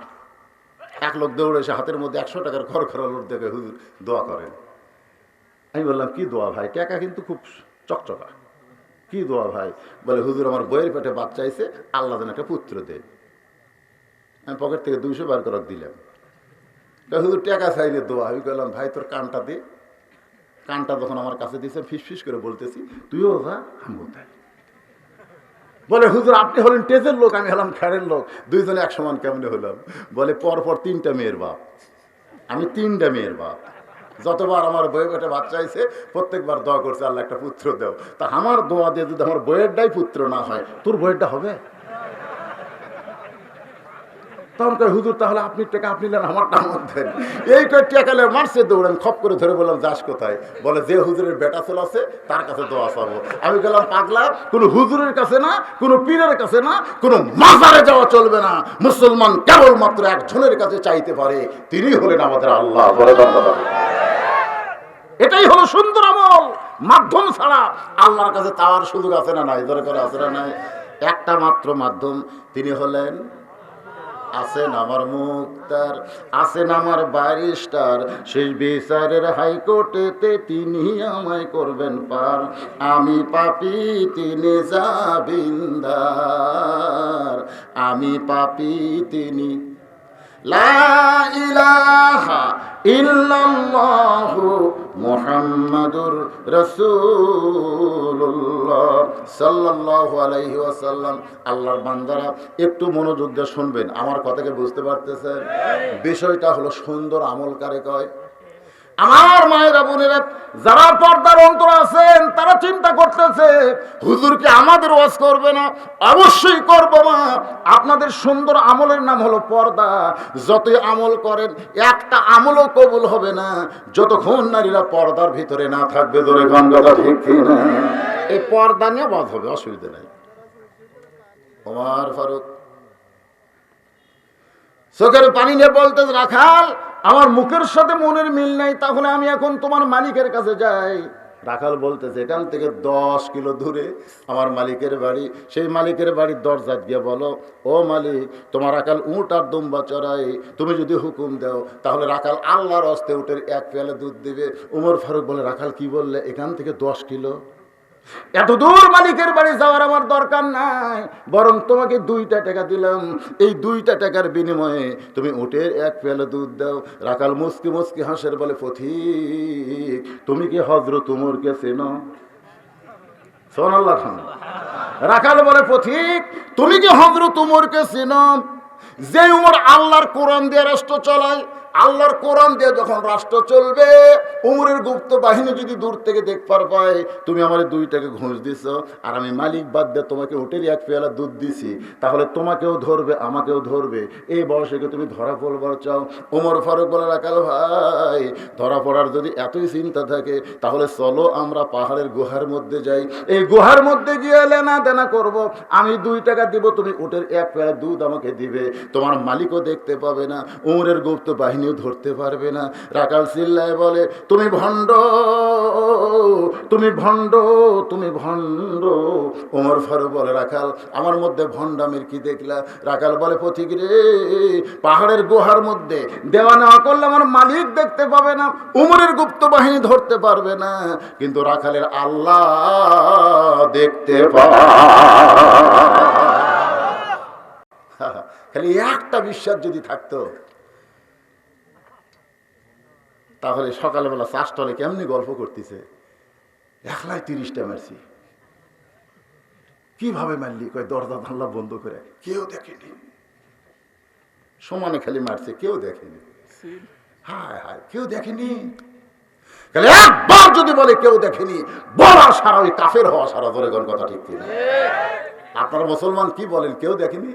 [SPEAKER 1] এক লোক দৌড়ে এসে হাতের মধ্যে 100 টাকার খড়খড়া লোট দেখে, হুজুর দোয়া করেন। আমি বললাম, কি দোয়া ভাই? টাকা কিন্তু খুব চকচকা। কি দোয়া ভাই? বলে, হুজুর আমার বইয়ের পেটে বাচ্চা আইছে, আল্লাহ যেন একটা পুত্র দেয়। আমি পকেট থেকে 200 বার করে দিলাম। হুজুর টাকা চাইলে দোয়া। আমি বললাম, ভাই তোর কানটা দে। কানটা যখন আমার কাছে দিয়েছে, ফিস ফিস করে বলতেছি, তুইও যা, আমিও তাই। বলে, হুজুর আপনি হলেন তেজের লোক, আমি হলাম খেরের লোক, দুইজনে এক সমান কেমনে হলাম? বলে, পরপর 3টা মেয়ের বাপ, আমি 3টা মেয়ের বাপ। যতবার আমার বইয়ের পেটে বাচ্চা আইছে প্রত্যেকবার দোয়া করছে, আল্লাহ একটা পুত্র দাও। তা আমার দোয়া দিয়ে যদি আমার বইয়েরটাই পুত্র না হয়, তোর বইয়েরটা হবে? তখন কয়, হুজুর তাহলে আপনি টাকা আপনি নেন, আমারটা আমার দেন। এই কয় টাকালে মারছে, দৌড়ান খপ করে ধরে বললাম, যাস কোথায়? বলে, যে হুজুরের বেটা চল আছে তার কাছে দোয়া চাবো। আমি গেলাম, পাগলা, কোনো হুজুরের কাছে না, কোনো পীরের কাছে না, কোনো মাজারে যাওয়া চলবে না। মুসলমান কেবলমাত্র একজনের কাছে চাইতে পারে, তিনি হলেন আমাদের আল্লাহ। এটাই হলো সুন্দর আমল। মাধ্যম ছাড়া আল্লাহর কাছে চাওয়ার সুযোগ আছে না নাই? দরকার আছে না নাই? একটা মাত্র মাধ্যম, তিনি হলেন আছেন আমার মুক্তার, আছেন আমার ব্যারিস্টার, শেষ বিচারের হাইকোর্টেতে তিনি আমায় করবেন পার। আমি পাপী, তিনি জামিনদার। আমি পাপী, তিনি লা ইলাহা ইল্লাল্লাহু মুহাম্মাদুর রাসূলুল্লাহ সাল্লাল্লাহু আলাইহি ওয়াসাল্লাম। আল্লাহর বান্দারা একটু মনোযোগ দিয়ে শুনবেন, আমার কথাকে বুঝতে পারতেছেন? বিষয়টা হলো সুন্দর আমল কারে কয়? আমার মায়েরা বোনেরা, যারা পর্দার অন্তর আছেন তারা চিন্তা করতেছে হুজুর কি আমাদের ওয়াজ করবে না? অবশ্যই করব মা। আপনাদের সুন্দর আমলের নাম হলো পর্দা। যতই আমল করেন একটা আমলও কবুল হবে না যতক্ষণ নারীরা পর্দার ভিতরে না থাকবে। ধরে গঙ্গা ঠিক কিনা? এই পর্দা নিয়ে ওয়াজ হবে, অসুবিধা নাই। ওমর ফারুক চোখের পানি নিয়ে বলতে, রাখাল আমার মুখের সাথে মনের মিল নাই, তাহলে আমি এখন তোমার মালিকের কাছে যাই। রাখাল বলতেছে, এখান থেকে 10 কিলো দূরে আমার মালিকের বাড়ি। সেই মালিকের বাড়ির দরজা গিয়ে বলো, ও মালিক, তোমার রাখাল উট আর দুম্বা চড়াই, তুমি যদি হুকুম দাও তাহলে রাখাল আল্লাহর হস্তে উটের 1 পেয়ালা দুধ দিবে। ওমর ফারুক বলে, রাখাল কি বললে? এখান থেকে 10 কিলো? এত দূর মালিকের বাড়ি যাওয়ার আমার দরকার নাই, বরং তোমাকে 2টা টাকা দিলাম, এই 2টা টাকার বিনিময়ে তুমি উটের 1 পেয়ালা দুধ দাও। রাখাল মুস্কি মুস্কি হাসের বলে, পথিক, তুমি কি হযরত উমরকে চেনো? সুবহানাল্লাহ। রাখাল বলে, পথিক, তুমি কি হযরত উমরকে চেনো? যে উমর আল্লাহর কোরআন দিয়ে রাষ্ট্র চালায়, আল্লাহর কোরআন দিয়ে যখন রাষ্ট্র চলবে, উমরের গুপ্ত বাহিনী যদি দূর থেকে দেখবার পায় তুমি আমার 2 টাকা ঘুষ দিছ, আর আমি মালিক বাদ দিয়ে তোমাকে উটের 1 পেয়ালা দুধ দিছি, তাহলে তোমাকেও ধরবে আমাকেও ধরবে। এই বয়সে তুমি ধরা পড়বার চাও? ওমর ফারুক বলে, রাখাল ভাই, ধরা পড়ার যদি এতই চিন্তা থাকে তাহলে চলো আমরা পাহাড়ের গুহার মধ্যে যাই। এই গুহার মধ্যে গিয়ে লেনা দেনা করব। আমি 2 টাকা দিব, তুমি উটের 1 পেয়ালা দুধ আমাকে দিবে। তোমার মালিকও দেখতে পাবে না, উমরের গুপ্ত বাহিনীও ধরতে পারবে না। রাখাল চিল্লায় বলে, তুমি ভণ্ড, তুমি ভণ্ড, তুমি ভণ্ড। ওমর ফারুক বলে, রাখাল, আমার মধ্যে ভণ্ডামির কি দেখলা? রাখাল বলে, পথিক রে, পাহাড়ের গুহার মধ্যে দেওয়া নেওয়া করলে আমার মালিক দেখতে পাবে না, উমরের গুপ্ত বাহিনী ধরতে পারবে না, কিন্তু রাখালের আল্লাহ দেখতে পাবে। খালি একটা বিশ্বাস যদি থাকতো, তাহলে সকালবেলা 4 টলে কেমনি গল্প করতেছে, একলাই 30টা মারছি। কিভাবে মারলি? কয় দরজা জানলা বন্ধ করে, কেউ দেখেনি, সমানে খালি মারছে, কেউ দেখেনি। হায় হায়, কেউ দেখেনি। একবার যদি বলে কেউ দেখেনি, বলা সারা ওই কাফের হওয়া সারা। ধরে কোন কথা ঠিক কিনা? আপনারা মুসলমান কি বলেন? কেউ দেখেনি?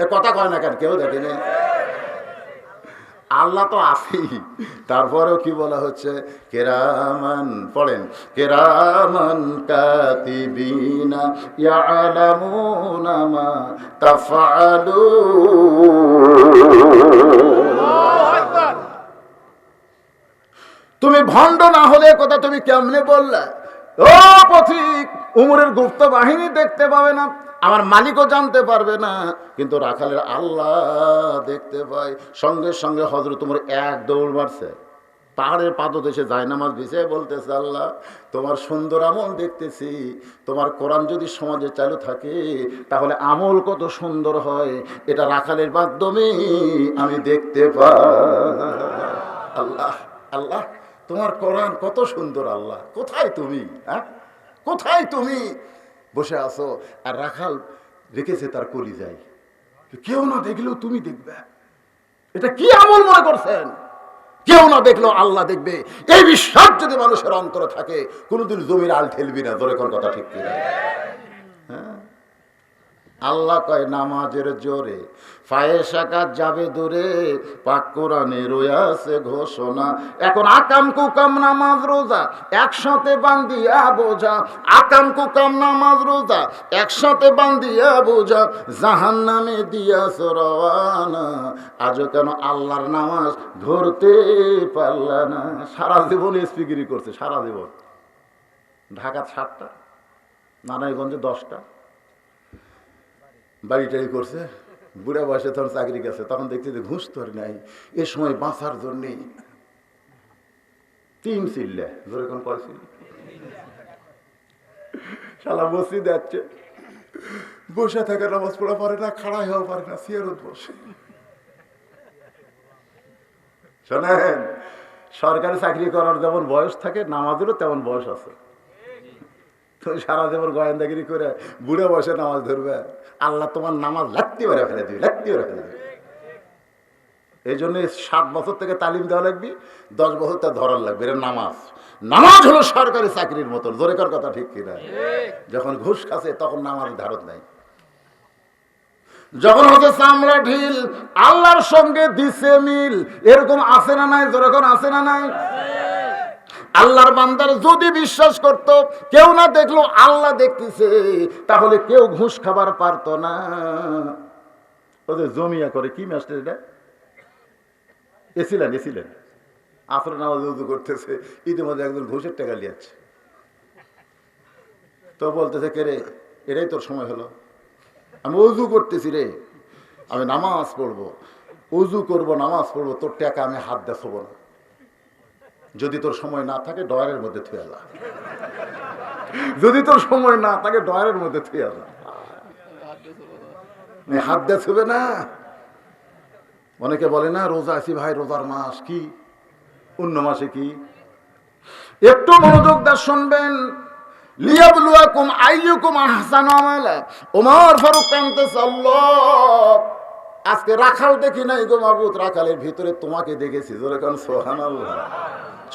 [SPEAKER 1] এ কথা কয় না কেন? কেউ দেখেনি? আল্লাহ তো আছেই, তারপরেও কি বলা হচ্ছে? কেরামান, পড়েন, কেরামান কাতিবিনা ইয়ালামুনা মা তাফআলুন। তুমি ভণ্ড না হলে কথা তুমি কেমনে বললে? ও পথিক, উমরের গুপ্ত বাহিনী দেখতে পাবে না, আমার মালিকও জানতে পারবে না, কিন্তু রাখালের আল্লাহ দেখতে পায়। সঙ্গে সঙ্গে হযরত উমর 1 দৌড় মারছে, পাহাড়ের পাদদেশে জায়নামাজ বিছিয়ে বলতেছে, আল্লাহ, তোমার সুন্দর আমল দেখতেছি, তোমার কোরআন যদি সমাজে চালু থাকে তাহলে আমল কত সুন্দর হয়, এটা রাখালের মাধ্যমে আমি দেখতে পাই। আল্লাহ, আল্লাহ, তোমার কোরআন কত সুন্দর। আল্লাহ, কোথায় তুমি? হ্যাঁ, কোথায় তুমি? বসে আছো, আর রাখাল রেখেছে তার কলিজায়, কেউ না দেখলেও তুমি দেখবে। এটা কি আমল মনে করছেন? কেউ না দেখলেও আল্লাহ দেখবে, এই বিশ্বাস যদি মানুষের অন্তরে থাকে, কোনোদিন জমির আল ঠেলবি না। ধরে কোন কথা ঠিক কিনা? হ্যাঁ, আল্লাহ কয়, নামাজের জোরে ফায়েসাকাত যাবে দূরে, পাক কোরআনে রয়েছে ঘোষণা। এখন আকাম কুকাম নামাজ রোজা একসাথে বান্ধিয়া বোঝা, আকাম কুকাম নামাজ রোজা একসাথে বান্ধিয়া বোঝা, জাহান্নামে দিয়াছ রওয়ানা, আজও কেন আল্লাহর নামাজ ধরতে পারলা না? সারা জীবন স্পিকিরি করছে, সারা জীবন। ঢাকা 7টা, নারায়ণগঞ্জে 10টা, বাড়িটাই করছে। বুড়া বয়সে তখন চাকরি গেছে, তখন দেখছি যে ঘুষ তোর নাই। এ সময় বাঁচার জন্যে 3 চিল্লা, ধরে কোন কয়েছিল, শালা মসজিদে যাচ্ছে, বসে থাকে, নামাজ পড়া পারে না, খাড়া হওয়া পারে না, সিয়ারত বসে। শোনেন, সরকারি চাকরি করার যেমন বয়স থাকে, নামাজেরও তেমন বয়স আছে। তো সারা জীবন গোয়েন্দাগিরি করে বুড়ে বসে নামাজ ধরবে, আল্লাহ তোমার নামাজ লাত্তি মেরে ফেলে দিবে, লাত্তি মেরে ফেলে দিবে। এই জন্য 7 বছর থেকে তালিম দেওয়া লাগবে, 10 বছর তা ধরার লাগবে। এটা নামাজ। নামাজ হলো সরকারি চাকরির মতন, জোরে কর কথা ঠিক কিনা? যখন ঘুষ খাচ্ছে তখন নামাজ ধারত নাই। যখন হচ্ছে চামড়া ঢিল, আল্লাহর সঙ্গে দিছে মিল, এরকম আছে না নাই? জোরে কর, আছে না নাই? আল্লাহর বান্দার যদি বিশ্বাস করত কেউ না দেখলো আল্লাহ দেখতেছে, তাহলে কেউ ঘুষ খাবার পারত না। ওদের জমিয়া করে কি মাস্টার এটা? এসিলেন আসর নামাজ উজু করতেছে, ইতিমধ্যে একজন ঘুষের টাকা লিয়াচ্ছে। তো বলতেছে, কে রে, এটাই তোর সময় হলো? আমি উজু করতেছি রে, আমি নামাজ পড়বো, উজু করবো, নামাজ পড়বো, তোর টাকা আমি হাত দেখাবো না। যদি তোর সময় না থাকে ডয়ারের মধ্যে থুয়ে যা। যদি তোর সময় না থাকে ডয়ারের মধ্যে থুয়ে যা। হাত দেখাবে না। অনেকে বলে না রোজা আছি ভাই, রোজার মাস কি, অন্য মাসে কি? একটু মনোযোগ দিয়ে শুনবেন। লিয়াবলুয়াকুম আইয়ুকুম আহসানু আমালা। ওমর ফারুক কানতেছে, আল্লাহ আজকে রাখাল দেখি নাই গো মাবুদ, রাখালের ভিতরে তোমাকে দেখেছি। জোরে কান সুবহানাল্লাহ।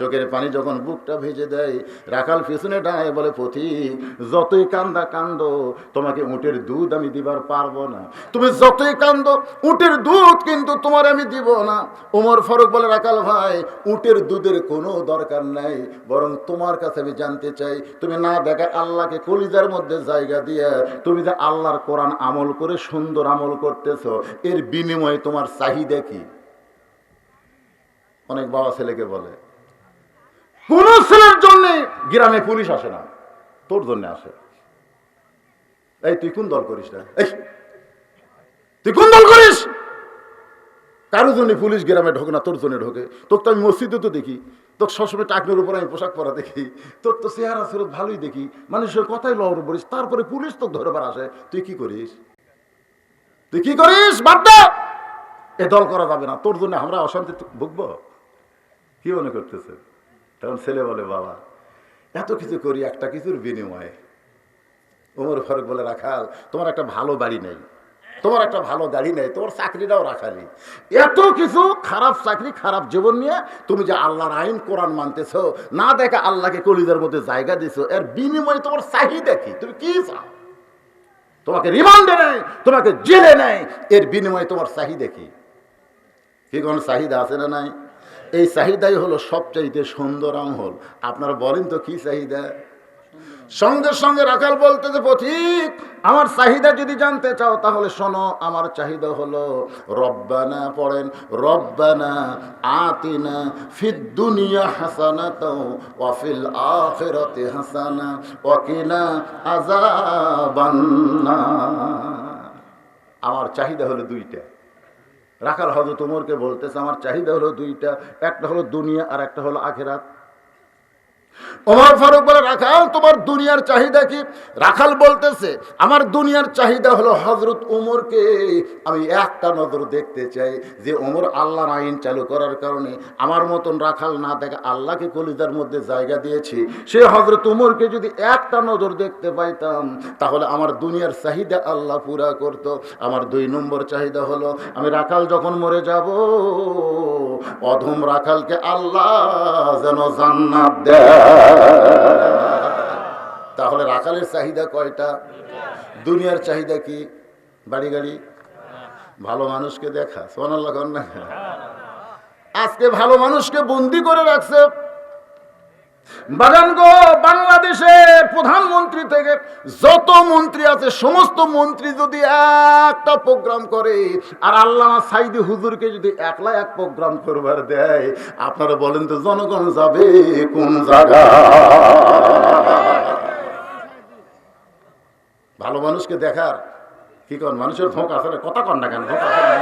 [SPEAKER 1] চোখের পানি যখন বুকটা ভেজে দেয়, রাখাল পিছনে ডায় বলে, পথিক যতই কান্দা কান্দো, তোমাকে উটের দুধ আমি দিবার পারবো না। তুমি যতই কান্দো, উটের দুধ কিন্তু তোমার আমি দিব না। ওমর ফারুক বলে, রাখাল ভাই, উটের দুধের কোনো দরকার নাই, বরং তোমার কাছে আমি জানতে চাই, তুমি না দেখা আল্লাহকে কলিজার মধ্যে জায়গা দিয়ে তুমি যে আল্লাহর কোরআন আমল করে সুন্দর আমল করতেছো, এর বিনিময়ে তোমার চাহিদা কি? অনেক বাবা ছেলেকে বলে, কোন ছেলের জন্য গ্রামে পুলিশ আসে না, তোর জন্য আসে। এই তুই কোন দল করিস না? এই তুই কোন দল করিস? কারোর জন্য পুলিশ গ্রামে ঢোকে না, তোর জন্য ঢোকে। তোর তো আমি মসজিদে তো দেখি, তোর সবসময় টাকনোর উপর আমি পোশাক পরা দেখি, তোর তো চেহারা সুরত ভালোই দেখি, মানুষের কথাই লড় পড়িস, তারপরে পুলিশ তো ধরবার আসে। তুই কি করিস? তুই কি করিস? বাদ দে, এ দল করা যাবে না, তোর জন্য আমরা অশান্তি ভুগবো। কি মনে করতেছে? তখন ছেলে বলে, বাবা এত কিছু করি একটা কিছুর বিনিময়ে। ওমর ফারুক বলে, রাখাল তোমার একটা ভালো বাড়ি নেই, তোমার একটা ভালো গাড়ি নেই, তোমার চাকরিটাও রাখালি, এত কিছু খারাপ চাকরি খারাপ জীবন নিয়ে তুমি যে আল্লাহর আইন কোরআন মানতেছো, না দেখা আল্লাহকে কলিজার মধ্যে জায়গা দিছো, এর বিনিময়ে তোমার চাহিদা কি? তুমি কি চাও? তোমাকে রিমান্ডে নেই, তোমাকে জেলে নেই, এর বিনিময়ে তোমার চাহিদা কি? কি কোনো চাহিদা আছে না নাই? এই চাহিদাই হলো সবচাইতে সুন্দর আমল। আপনারা বলেন তো কি চাহিদা? সঙ্গে সঙ্গে রাখাল বলতেছে, পথিক আমার চাহিদা যদি জানতে চাও তাহলে শোনো, আমার চাহিদা হলো রব্বানা, পড়েন, রব্বানা আতিনা ফিদ দুনিয়া হাসানাতাও ওয়া ফিল আখিরাতি হাসানা ওয়া কিনা আযাবান্নার। আমার চাহিদা হলো দুইটা। রাখাল হযরত ওমরকে বলতেছে, আমার চাহিদা হলো দুইটা, একটা হলো দুনিয়া আর একটা হলো আখিরাত। ওমর ফারুক বলে, রাখাল তোমার দুনিয়ার চাহিদা কি? রাখাল বলতেছে, আমার দুনিয়ার চাহিদা হলো হযরত ওমরকে আমি একটা নজর দেখতে চাই, যে ওমর আল্লাহর আইন চালু করার কারণে আমার মতন রাখাল না দেখা আল্লাহকে কলিজার মধ্যে জায়গা দিয়েছি, সে হযরত ওমরকে যদি একটা নজর দেখতে পাইতাম তাহলে আমার দুনিয়ার চাহিদা আল্লাহ পুরা করত। আমার 2 নম্বর চাহিদা হলো, আমি রাখাল যখন মরে যাব, অধম রাখালকে আল্লাহ যেন জান্নাত দেয়। তাহলে রাখালের চাহিদা কয়টা? দুনিয়ার চাহিদা কি? বাড়ি গাড়ি, ভালো মানুষকে দেখা। সুবহানাল্লাহ কর না? আজকে ভালো মানুষকে বন্দি করে রাখছে। বাগান গো, বাংলাদেশের প্রধানমন্ত্রী থেকে যত মন্ত্রী আছে সমস্ত মন্ত্রী যদি একটা প্রোগ্রাম করে আর আল্লামা সাইদি হুজুরকে যদি একলা এক প্রোগ্রাম করবার দেয়, আপনারা বলেন তো জনগণ যাবে কোন জায়গা? ভালো মানুষকে দেখার কি কন? মানুষের ধোঁক আছে না? কথা কন না কেন? ধোঁক আছে না?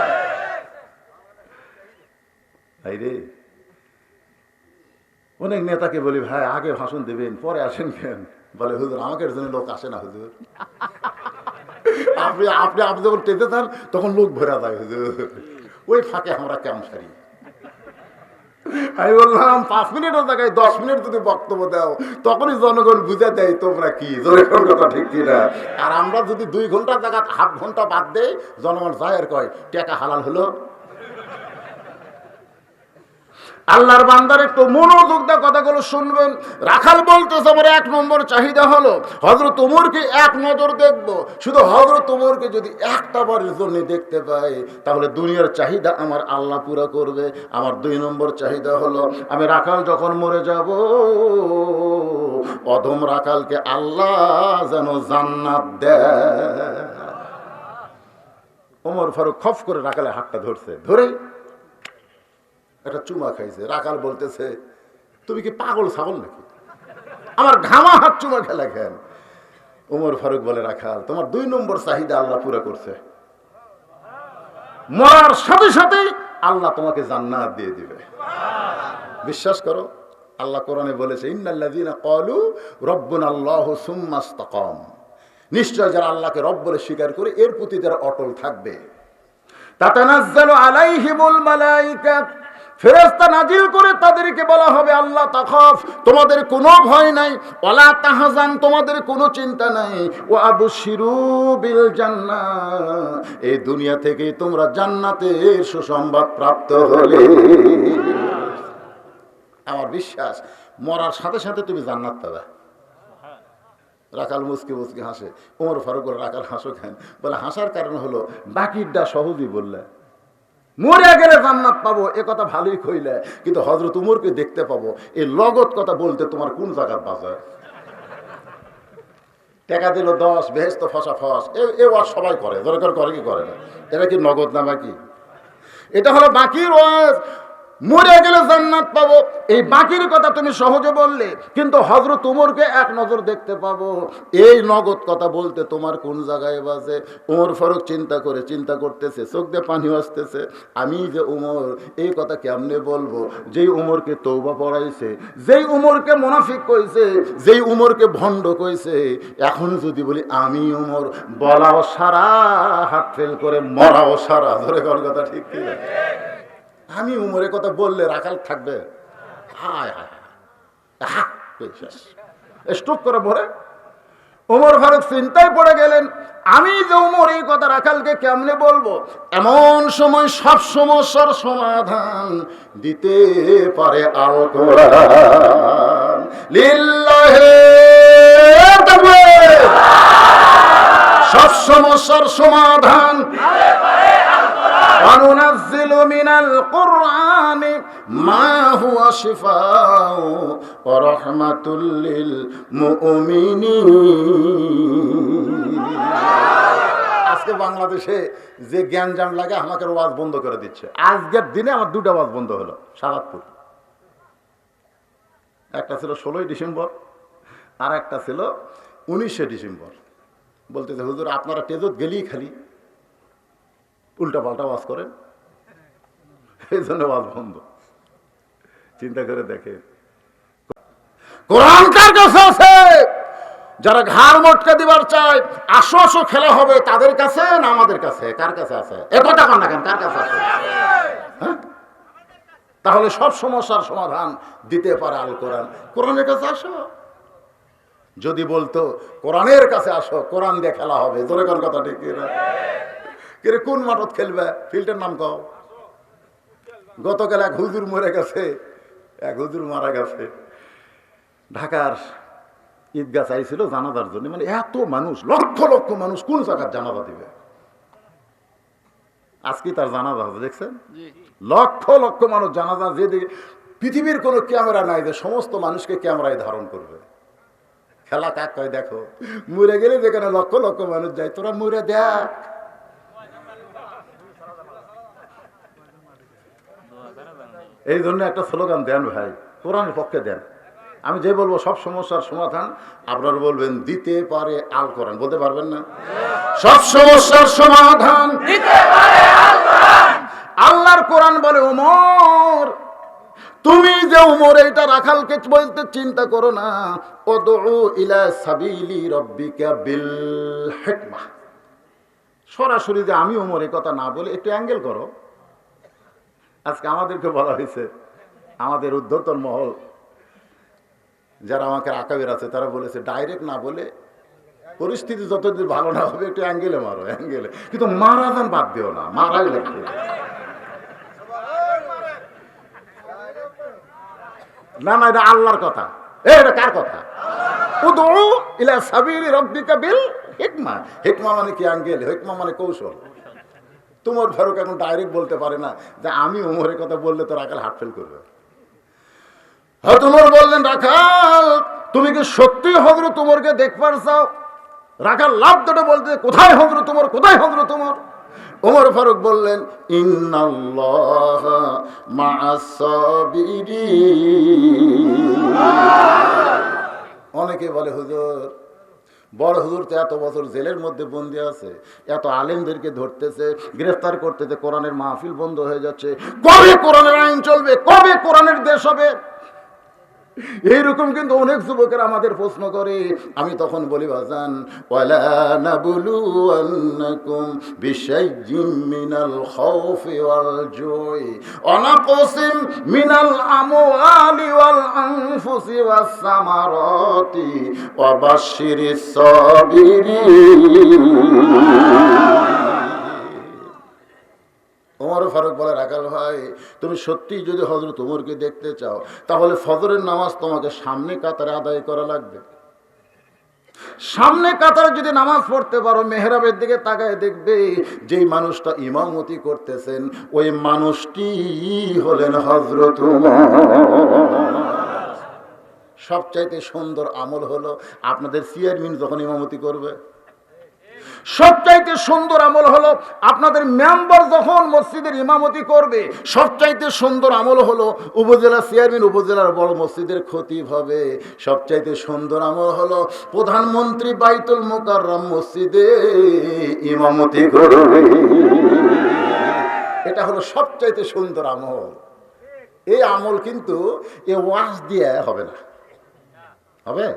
[SPEAKER 1] ভাই রে, অনেক নেতাকে বলি, ভাই আগে ভাষণ দেবেন, পরে আসেন কেন? বলে, হুজুর আমাকে জন্য লোক আসে না হুজুর। আপনি আপনি আপনি যখন টেতে থান তখন লোক ভরা যায় হুজুর, ওই ফাঁকে আমরা কেমন সারি। আমি বললাম 5 মিনিটের জায়গায় 10 মিনিট যদি বক্তব্য দাও তখনই জনগণ বুঝে দেয় তোমরা কি। জনগণ কথা ঠিক কিনা? আর আমরা যদি 2 ঘন্টার জায়গা ½ ঘন্টা বাদ দেই, জনগণ যায় আর কয় টাকা হালাল হলো। আল্লাহর বান্দার একটু মনোযোগ দিয়ে কথাগুলো শুনবেন। রাখাল বলতেছে আমার 1 নম্বর চাহিদা হলো হযরত ওমরকে এক নজর দেখব। শুধু হযরত ওমরকে যদি একটা বারের জন্য দেখতে পাই তাহলে দুনিয়ার চাহিদা আমার আল্লাহ পুরা করবে। আমার 2 নম্বর চাহিদা হলো আমি রাখাল যখন মরে যাব অধম রাখালকে আল্লাহ যেন জান্নাত দেয়। ওমর ফারুক খফ করে রাখালের হাতটা ধরছে, ধরে একটা চুমা খাইছে। রাখাল বলতেছে তুমি কি পাগল ছাগল নাকি, আমার ঘামা হাত চুমা খেলা খেন। ওমর ফারুক বলে রাখাল তোমার 2 নম্বর চাহিদা আল্লাহ পুরা করছে, মরার সাথে সাথে আল্লাহ তোমাকে জান্নাত দিয়ে দিবে। বিশ্বাস করো, আল্লাহ কোরআনে বলেছে ইন্নাল্লাযীনা ক্বালু রাব্বুনাল্লাহু সুম্মা ইসতাকাম, নিশ্চয় যারা আল্লাহকে রব বলে স্বীকার করে এর প্রতি যারা অটল থাকবে তাতানাজ্জালু আলাইহিমুল মালায়েকা, ফেরেশতা নাজিল করে তাদেরকে বলা হবে আল্লাহ তাখাফ, তোমাদের কোনো ভয় নাই, ওয়ালা তাহজান, তোমাদের কোনো চিন্তা নাই, ওয়া আবশিরু বিল জান্নাহ, এই দুনিয়া থেকে তোমরা জান্নাতের সুসংবাদ প্রাপ্ত হলে। আমার বিশ্বাস মরার সাথে সাথে তুমি জান্নাত পাবে। রাখাল মুসকি মুসকি হাসে। ওমর ফারুক বলে রাখাল হাসো কেন? বলে হাসার কারণ হলো বাকিটা সহজই বললে, মরে গেলে জান্নাত পাবো এ কথা ভালোই কইলে, কিন্তু হযরত ওমরকে দেখতে পাবো এই লগত কথা বলতে তোমার কোন জায়গার বাজার? টাকা দিল 10, বেহেশত ফসা ফস, এ ওয়াজ সবাই করে, দরকার করে কি করে না? এটা কি নগদ না বাকি? এটা হলো বাকির ওয়াজ, মরে গেলে জান্নাত পাবো, এই বাকির কথা তুমি সহজে বললে, কিন্তু হযরত ওমরকে এক নজর দেখতে পাবো এই নগদ কথা বলতে তোমার কোন জায়গায় বাজে? ওমর ফারুক চিন্তা করতেছে, চোখ দিয়ে পানি আসতেছে, আমি যে ওমর এই কথা কেমনে বলবো? যেই ওমরকে তওবা পড়াইছে, যেই ওমরকে মুনাফিক কইছে, যেই ওমরকে ভণ্ড কইছে, এখন যদি বলি আমি ওমর, বলাও সারা, হাত ফেল করে মরাও সারা। ধরে কোন কথা ঠিক কি? আমি উমরের কথা বললে রাখাল থাকবে? হায় হায় হায়, স্ট্রোক করে ভরে ওমর ফারুক চিন্তায় পড়ে গেলেন, আমি যে উমর এই কথা রাখালকে কেমনে বলবো? এমন সময় সব সমস্যার সমাধান দিতে পারে আল কোরআন। লিল্লাহি তাকবীর। সব সমস্যার সমাধান وَنُنَزِّلُ مِنَ الْقُرْآنِ مَا هُوَ شِفَاءٌ وَرَحْمَةٌ لِّلْمُؤْمِنِينَ। আজকে বাংলাদেশে যে জ্ঞানজাম লাগে আমাকে ওয়াজ বন্ধ করে দিচ্ছে। আজকের দিনে আমার 2টা ওয়াজ বন্ধ হলো সারাতপুর। একটা ছিল 16ই ডিসেম্বর, আর একটা ছিল 19শে ডিসেম্বর। বলতেছে হুজুর আপনারা তেজত গেলেই খালি উল্টা পাল্টা ওয়াজ করেন, এই জন্য ওয়াজ বন্ধ। চিন্তা করে দেখে কোরআন কার কাছে আছে? যারা ঘাড় মটকা দিবার চায়, আসো আসো খেলা হবে, তাদের কাছে না আমাদের কাছে? কার কাছে আছে? এ কথা কন না কেন, কার কাছে আছে? হ্যাঁ, তাহলে সব সমস্যার সমাধান দিতে পারে আল কোরআন। কোরআনের কাছে আসো। যদি বলতো কোরআনের কাছে আসো, কোরআন দিয়ে খেলা হবে, জোরে কোন কথা ঠিক না? কোন মাঠত খেলবে? ফিল্ডের নাম কও। গতকাল এক হুজুর মরে গেছে, এক হুজুর মারা গেছে। ঢাকার ঈদগাহ চাইছিল জানাজার জন্য, মানে এত মানুষ, লক্ষ লক্ষ মানুষ, কোন জায়গার জানাজা দিবে? আজকে তার জানাজা হবে, দেখছেন? লক্ষ লক্ষ মানুষ জানাজা, যে পৃথিবীর কোনো ক্যামেরা নাই যে সমস্ত মানুষকে ক্যামেরায় ধারণ করবে। খেলা কাক কয় দেখো, মরে গেলে যেখানে লক্ষ লক্ষ মানুষ যায়, তোরা মরে দেখ। এই জন্য একটা স্লোগান দেন ভাই, কোরআনের পক্ষে দেন। আমি যে বলবো সব সমস্যার সমাধান, আপনারা বলবেন দিতে পারে আল কোরআন। বলতে পারবেন না? সব সমস্যার সমাধান দিতে পারে আল কোরআন। আল্লাহর কোরআন বলে ওমর, তুমি যে উমর এইটা রাখালকে বলতে চিন্তা করো না, উদউ ইলা সাবিলি রাব্বিকা বিল হিকমাহ। সরাসরি যে আমি উমর এই কথা না বলে একটু অ্যাঙ্গেল করো। আজকে আমাদেরকে বলা হয়েছে, আমাদের ঊর্ধ্বতন মহল যারা আমাকে আকাবের আছে তারা বলেছে ডাইরেক্ট না বলে পরিস্থিতি যতদিন ভালো না হবে একটু অ্যাঙ্গেলে মারো, অ্যাঙ্গেলে, কিন্তু মারা যান বাদ দিও না, মারাই লাগবে। না না, এটা আল্লাহর কথা। এটা কার কথা? উদউ ইলা সাবিলি রাব্বিকা বিল হিকমা। হিকমা মানে কি আঙ্কেল? হিকমা মানে কৌশল। তোমার ফারুক এখন ডাইরেক্ট বলতে পারে না যে আমি ওমরের কথা বললে তো রাখাল হার্ট ফেল করবে। হযরত ওমর বললেন, রাখাল তুমি কি সত্যি হযরত ওমরকে দেখবার চাও? রাখাল লাভ দড়ে বলতে, কোথায় হযরত ওমর, কোথায় হযরত ওমর? ওমর ফারুক বললেন, ইন্নাল্লাহা মা'আস সাবিরিন। অনেকে বলে, হুজুর বড় হুজুর তো এত বছর জেলের মধ্যে বন্দী আছে, এত আলেমদেরকে ধরতেছে, গ্রেফতার করতেছে, কোরআনের মাহফিল বন্ধ হয়ে যাচ্ছে, কবে কোরআনের আইন চলবে, কবে কোরআনের দেশ হবে? এইরকম কিন্তু অনেক যুবকের আমাদের প্রশ্ন করে। আমি তখন বলি, বাজান, ওয়ালা নাবলুওয়ান্নাকুম বিশাইয়্যিম মিনাল খাউফি ওয়াল জুই ওয়া নাকসিম মিনাল আমওয়ালি ওয়াল আনফুসি ওয়াস সামারাতি ওয়া বাশশিরিস সাবিরিন। ওমর ফারুক বলে, রাখাল ভাই, তুমি সত্যি যদি হযরত ওমরকে দেখতে চাও তাহলে ফজরের নামাজ তোমাকে সামনে কাতারে আদায় করা লাগবে। সামনে কাতারে যদি নামাজ পড়তে পারো, মেহরাবের দিকে তাকায় দেখবে যেই মানুষটা ইমামতি করতেছেন ওই মানুষটি হলেন হযরত ওমর। সবচাইতে সুন্দর আমল হলো আপনাদের চেয়ারম্যান যখন ইমামতি করবে, সবচাইতে সুন্দর আমল হলো আপনাদের মেম্বার যখন মসজিদের ইমামতি করবে, সবচাইতে সুন্দর আমল হলো উপজেলা চেয়ারম্যান উপজেলার বড় মসজিদের খতিব হবে, সবচাইতে সুন্দর আমল হলো প্রধানমন্ত্রী বাইতুল মুকাররম মসজিদে ইমামতি করবে। এটা হলো সবচাইতে সুন্দর আমল। এই আমল কিন্তু এ ওয়াজ দিয়ে হবে না। হবে?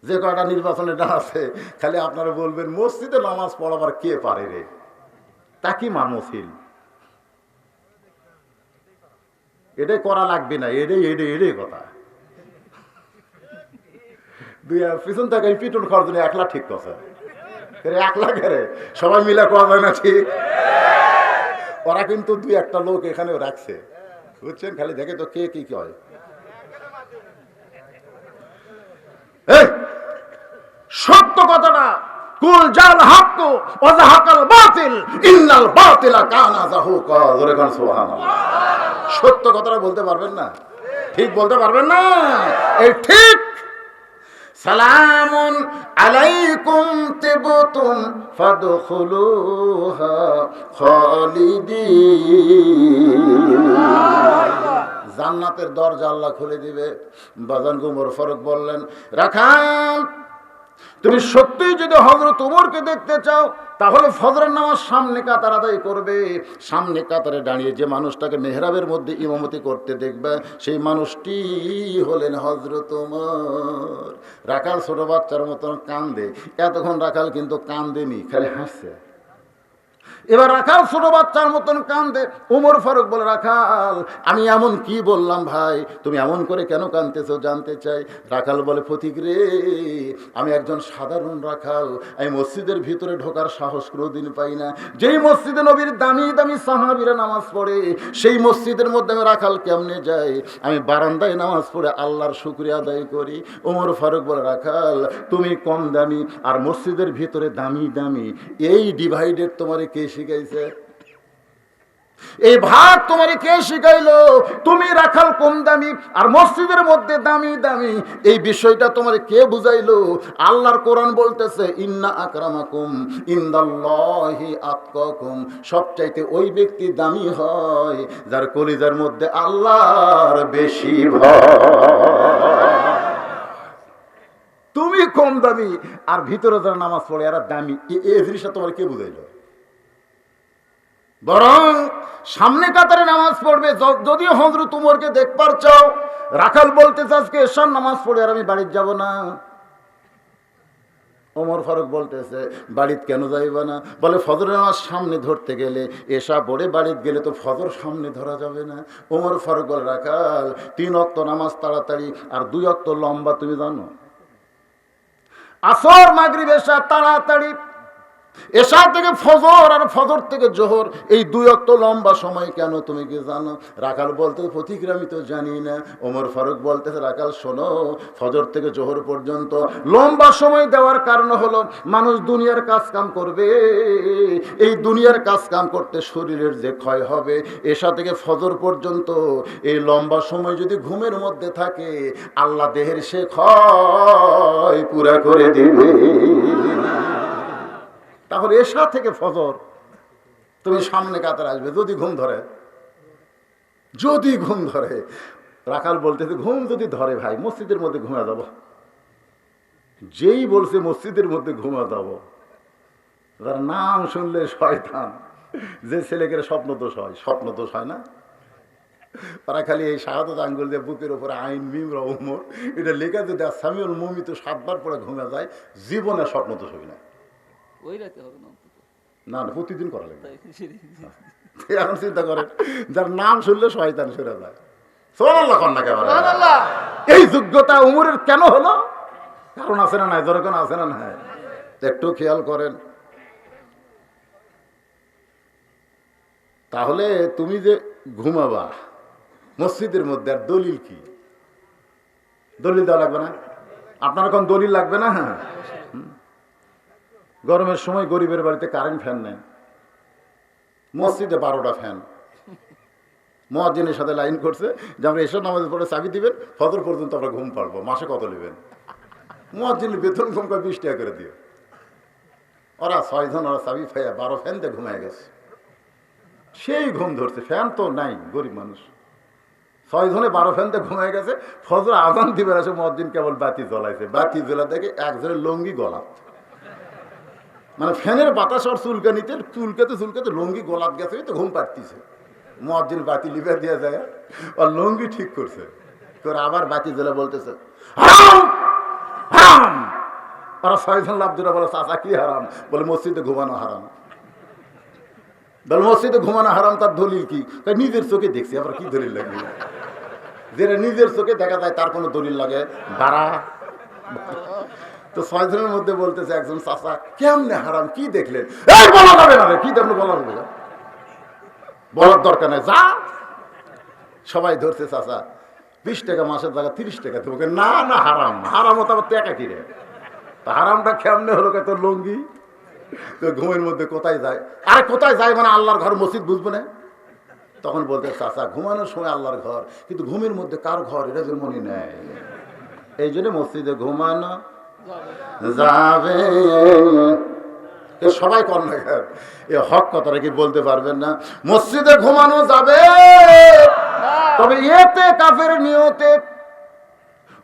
[SPEAKER 1] যে কয়টা নির্বাচনেটা আছে খালি আপনারা বলবেন মসজিদে নামাজ পড়াবার কে পারে রে, তা কি মানসিল, এটাই করা লাগবে না, এটাই কথা। পিছন থেকে পিটুন খাওয়ার জন্য 1 লাখ ঠিক কথা, 1 লাখ সবাই মিলে করা যায় না? ঠিক। ওরা কিন্তু 2-1টা লোক এখানে রাখছে, বুঝছেন, খালি দেখে তো কে কি হয়। সত্য কথাটা, কুল জাল হক ওয়া যাহাকাল বাতিল ইন্নাল বাতিলা কানা যাহুকা। জোরে কোন সুবহানাল্লাহ। সত্য কথাটা বলতে পারবেন না, ঠিক বলতে পারবেন না, এই ঠিক। সালামুন আলাইকুম তিবতুম ফাদখুলুহা খালিদিন। জান্নাতের দরজা আল্লাহ খুলে দিবে। বাজান ওমর ফারুক বললেন, রাখাল তুমি সত্যিই যদি হযরত ওমরকে দেখতে চাও তাহলে ফজরের নামাজ সামনে কাতার আদায় করবে। সামনে কাতারে দাঁড়িয়ে যে মানুষটাকে মেহরাবের মধ্যে ইমামতি করতে দেখবে সেই মানুষটি হলেন হযরত ওমর। রাখাল ছোট বাচ্চার মতন কান্দে, এতক্ষণ রাখাল কিন্তু কান্দেনি, খালি হাসছে। এবার রাখাল ছোট বাচ্চার মতন কান্দে। ওমর ফারুক বলে, রাখাল আমি এমন কি বললাম ভাই, তুমি এমন করে কেন কাঁদতেছো জানতে চাই। রাখাল বলে, ফতিক রে, আমি একজন সাধারণ রাখাল, আমি মসজিদের ভিতরে ঢোকার সাহস কোনোদিন পাই না। যেই মসজিদে নবীর দামি দামি সাহাবীরা নামাজ পড়ে সেই মসজিদের মধ্যে আমি রাখাল কেমনে যাই? আমি বারান্দায় নামাজ পড়ে আল্লাহর শুকরিয়া আদায় করি। ওমর ফারুক বলে, রাখাল তুমি কম দামি আর মসজিদের ভিতরে দামি দামি, এই ডিভাইডেড তোমারে কে শিখাইছে? এই ভাগ তোমারে কে শিখাইলো? তুমি রাখাল কম দামি আর মসজিদের মধ্যে দামি দামি, এই বিষয়টা তোমারে কে বুঝাইলো? আল্লাহর কোরআন বলতেছে, ইন্না আকরামাকুম ইনদাল্লাহি আতকাকুম। সবচাইতে ওই ব্যক্তি দামি হয় যার কলিজার মধ্যে আল্লাহর বেশি ভয়। তুমি কম দামি আর ভিতরে যারা নামাজ পড়ে এরা দামি, এই জিনিসটা তোমার কে বুঝাইলো? বরং সামনে কাতারে নামাজ পড়বে। যদিও হযরত ওমরকে দেখবার চাও, রাখাল বলতে আজকে এশার নামাজ পড়ে আর আমি বাড়িতে যাব না। ওমর ফারুক বলতেছে, বাড়িতে কেন যাইবা না? বলে, ফজরের নামাজ সামনে ধরতে গেলে এশা পড়ে বাড়িতে গেলে তো ফজর সামনে ধরা যাবে না। ওমর ফারুক বলে, রাখাল 3 ওয়াক্ত নামাজ তাড়াতাড়ি আর 2 ওয়াক্ত লম্বা, তুমি জানো? আসর মাগরিব এশা তাড়াতাড়ি, এশা থেকে ফজর আর ফজর থেকে জোহর, এই 2 ওয়াক্ত লম্বা সময় কেন তুমি কি জানো? রাখাল বলতে প্রতিক্রিয়া আমি তো জানি না। ওমর ফারুক বলতেছে রাখাল শোনো, ফজর থেকে জোহর পর্যন্ত লম্বা সময় দেওয়ার কারণ হলো মানুষ দুনিয়ার কাজ কাম করবে, এই দুনিয়ার কাজ কাম করতে শরীরের যে ক্ষয় হবে, এশা থেকে ফজর পর্যন্ত এই লম্বা সময় যদি ঘুমের মধ্যে থাকে আল্লাহ দেহের সে ক্ষয় পুরা করে দিবে। তাহলে এশা থেকে ফজর তুমি সামনে কাতার আসবে যদি ঘুম ধরে, যদি ঘুম ধরে। রাখাল বলতেছে ঘুম যদি ধরে ভাই মসজিদের মধ্যে ঘুমা যাব। যেই বলছে মসজিদের মধ্যে ঘুমা যাব, তার নাম শুনলে শয়তান। যে ছেলেকে স্বপ্ন দোষ হয়, স্বপ্ন দোষ হয় না, তারা খালি এই শাহাদাত আঙ্গুল দিয়ে বুকের উপরে আইন মিমরা উমর এটা লেখা যদি সামিউল মুমিত 7 বার পরে ঘুমে যায়, জীবনে স্বপ্ন দোষ হবে না। না না, প্রতিদিন করা লাগবে। এখন চিন্তা করেন, যার নাম শুনলে শয়তান সরে যায়। সুবহানাল্লাহ কন্যা কেমন? এই যোগ্যতা উমরের কেন হলো? কারণ আছে না নাই? যেরকম আছে না নাই? একটু খেয়াল করেন। তাহলে তুমি যে ঘুমাবা মসজিদের মধ্যে, আর দলিল কি? দলিল দেওয়া লাগবে না? আপনার কোন দলিল লাগবে না? হ্যাঁ, গরমের সময় গরিবের বাড়িতে কারেন্ট ফ্যান নেই, মসজিদে 12টা ফ্যান। মুয়াজ্জিনের সাথে লাইন করছে যে আমরা এসব নামাজের পরে চাবি দিবেন, ফজর পর্যন্ত আমরা ঘুম পারবো। মাসে কত নেবেন? মুয়াজ্জিনের বেতন কম করে 20 টাকা করে দিও। ওরা 6 জন, ওরা চাবি ফাইয়া 12 ফ্যান দিয়ে ঘুমায় গেছে। সেই ঘুম ধরছে, ফ্যান তো নাই, গরিব মানুষ। 6 জনে 12 ফ্যান দিয়ে ঘুমায় গেছে। ফজর আজান দিবেন আসে মুয়াজ্জিন কেবল বাতি জ্বলাইছে, বাতি জ্বলা দেখে একজনের লঙ্গি গলা, মানে ফ্যানের বাতাস আর চুলকানিতে চুলকাতে লঙ্গি গলাত গেছে, তো ঘুম পাড়তিছে। মুয়াজ্জিন বাতি লিভে দিয়ে যায় আর লঙ্গি ঠিক করছে, তোর আবার বাতি জ্বলে বলতেছে হারাম হারাম। ওরা 6 জন লাভ ধরে বলে চাচা কি হারাম? বলে মসজিদে ঘুমানো হারাম। বলে মসজিদে ঘুমানো হারাম, তার দলিল কি? নিজের চোখে দেখছি, আবার কি দলিল লাগবে? যেটা নিজের চোখে দেখা যায় তার কোনো দলিল লাগে বাড়া? তো 6 জনের মধ্যে বলতেছে একজন চাচা কেমনে হারাম, কি দেখলেন? এই বলা যাবে না রে, কি দেখলো বলা যাবে না, বলার দরকার নেই, যা। সবাই ধরছে চাচা 20 টাকা মাসের জায়গা 30 টাকা দেবো। না না, হারাম। হারাম হতো আবার টাকা কিনে। তা হারামটা কেমনে হলো? তোর লঙ্গি তো ঘুমের মধ্যে কোথায় যায়? আরে কোথায় যায় মানে আল্লাহর ঘর মসজিদ বুঝবো না? তখন বলতে চাচা ঘুমানোর সময় আল্লাহর ঘর, কিন্তু ঘুমের মধ্যে কার ঘর এটা যে মনে নেয়। এই জন্য মসজিদে ঘুমানো যাবে। সবাই কন্যা এ হক কথাটা কি বলতে পারবেন না? মসজিদে ঘুমানো যাবে, তবে এতে কাফের নিয়তে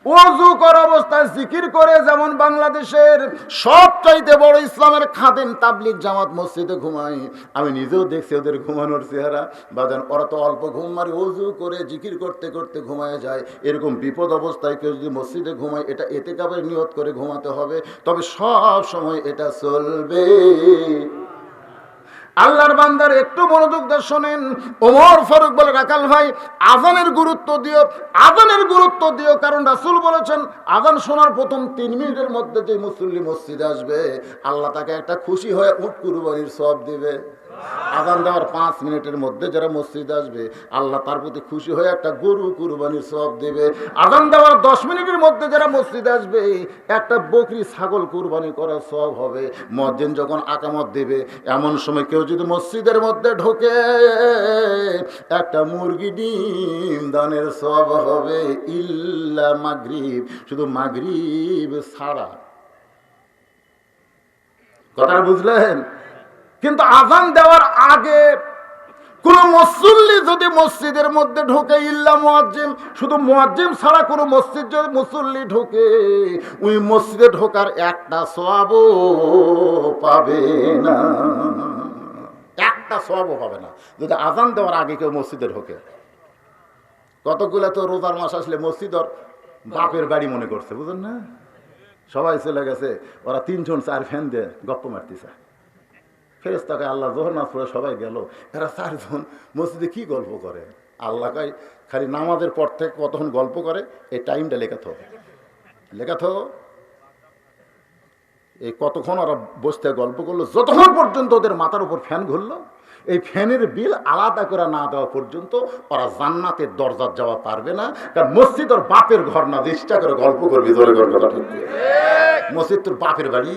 [SPEAKER 1] ওযু করা অবস্থায় জিকির করে। যেমন বাংলাদেশের সবচাইতে বড় ইসলামের খাদেম তাবলিগ জামাত মসজিদে ঘুমায়। আমি নিজেও দেখছি ওদের ঘুমানোর চেহারা। বাজান ওরা তো অল্প ঘুম মারে, ওযু করে জিকির করতে করতে ঘুমায় যায়। এরকম বিপদ অবস্থায় কেউ যদি মসজিদে ঘুমায়, এটা এতেকাবের নিয়ত করে ঘুমাতে হবে, তবে সব সময় এটা চলবে। আল্লাহর বান্দার একটু মনোযোগ দিয়ে শোনেন। ওমর ফারুক বলে রাখাল ভাই আজানের গুরুত্ব দিও, আজানের গুরুত্ব দিও, কারণ রাসূল বলেছেন আজান শোনার প্রথম 3 মিনিটের মধ্যে যে মুসল্লি মসজিদে আসবে আল্লাহ তাকে একটা খুশি হয়ে উট কুরবানির সওয়াব দিবে। আজান দেওয়ার 5 মিনিটের মধ্যে যারা মসজিদে আসবে আল্লাহ তার প্রতি খুশি হয়ে একটা গরু কুরবানির সওয়াব দিবে। আজান দেওয়ার 10 মিনিটের মধ্যে যারা মসজিদে আসবে একটা বকরি ছাগল কুরবানি করার সওয়াব হবে। মুয়াজ্জিন যখন আকামত দিবে এমন সময় কেউ যদি মসজিদের মধ্যে ঢোকে একটা মুরগি ডিম দানের সওয়াব হবে, ইল্লা মাগরিব, শুধু মাগরিব ছাড়া। কথাটা বুঝলেন? কিন্তু আজান দেওয়ার আগে কোন মুসল্লি যদি মসজিদের মধ্যে ঢোকে, ইল্লা মুয়াজ্জিন, শুধু মুয়াজ্জিন ছাড়া কোন মসজিদ যদি মুসল্লি ঢোকে, ওই মসজিদে ঢোকার একটা সওয়াবও পাবে না, একটা সওয়াবও পাবে না যদি আজান দেওয়ার আগে কেউ মসজিদে ঢোকে। কতগুলো তো রোজার মাস আসলে মসজিদ ওর বাপের বাড়ি মনে করছে, বুঝলেন না? সবাই চলে গেছে, ওরা 3 জন 4 ফ্যান দিয়ে গপ্প মারতেছে। ফেরেশতাকে আল্লাহ যোহর নামাজ পড়ে সবাই গেল, এরা 4 জন মসজিদে কি গল্প করে? আল্লাহ কয় খালি নামাজের পর থেকে কতক্ষণ গল্প করে এই টাইমটা লেখা তো, লেখা তো। এই কতক্ষণ ওরা বসতে গল্প করলো, যতক্ষণ পর্যন্ত ওদের মাথার উপর ফ্যান ঘুরলো, এই ফ্যানের বিল আলাদা করে না দেওয়া পর্যন্ত ওরা জান্নাতের দরজার যাওয়া পারবে না। কারণ মসজিদ ওর বাপের ঘর না, চেষ্টা করে গল্প করবি জোরে করে কথা ঠিক। মসজিদ তোর বাপের বাড়ি?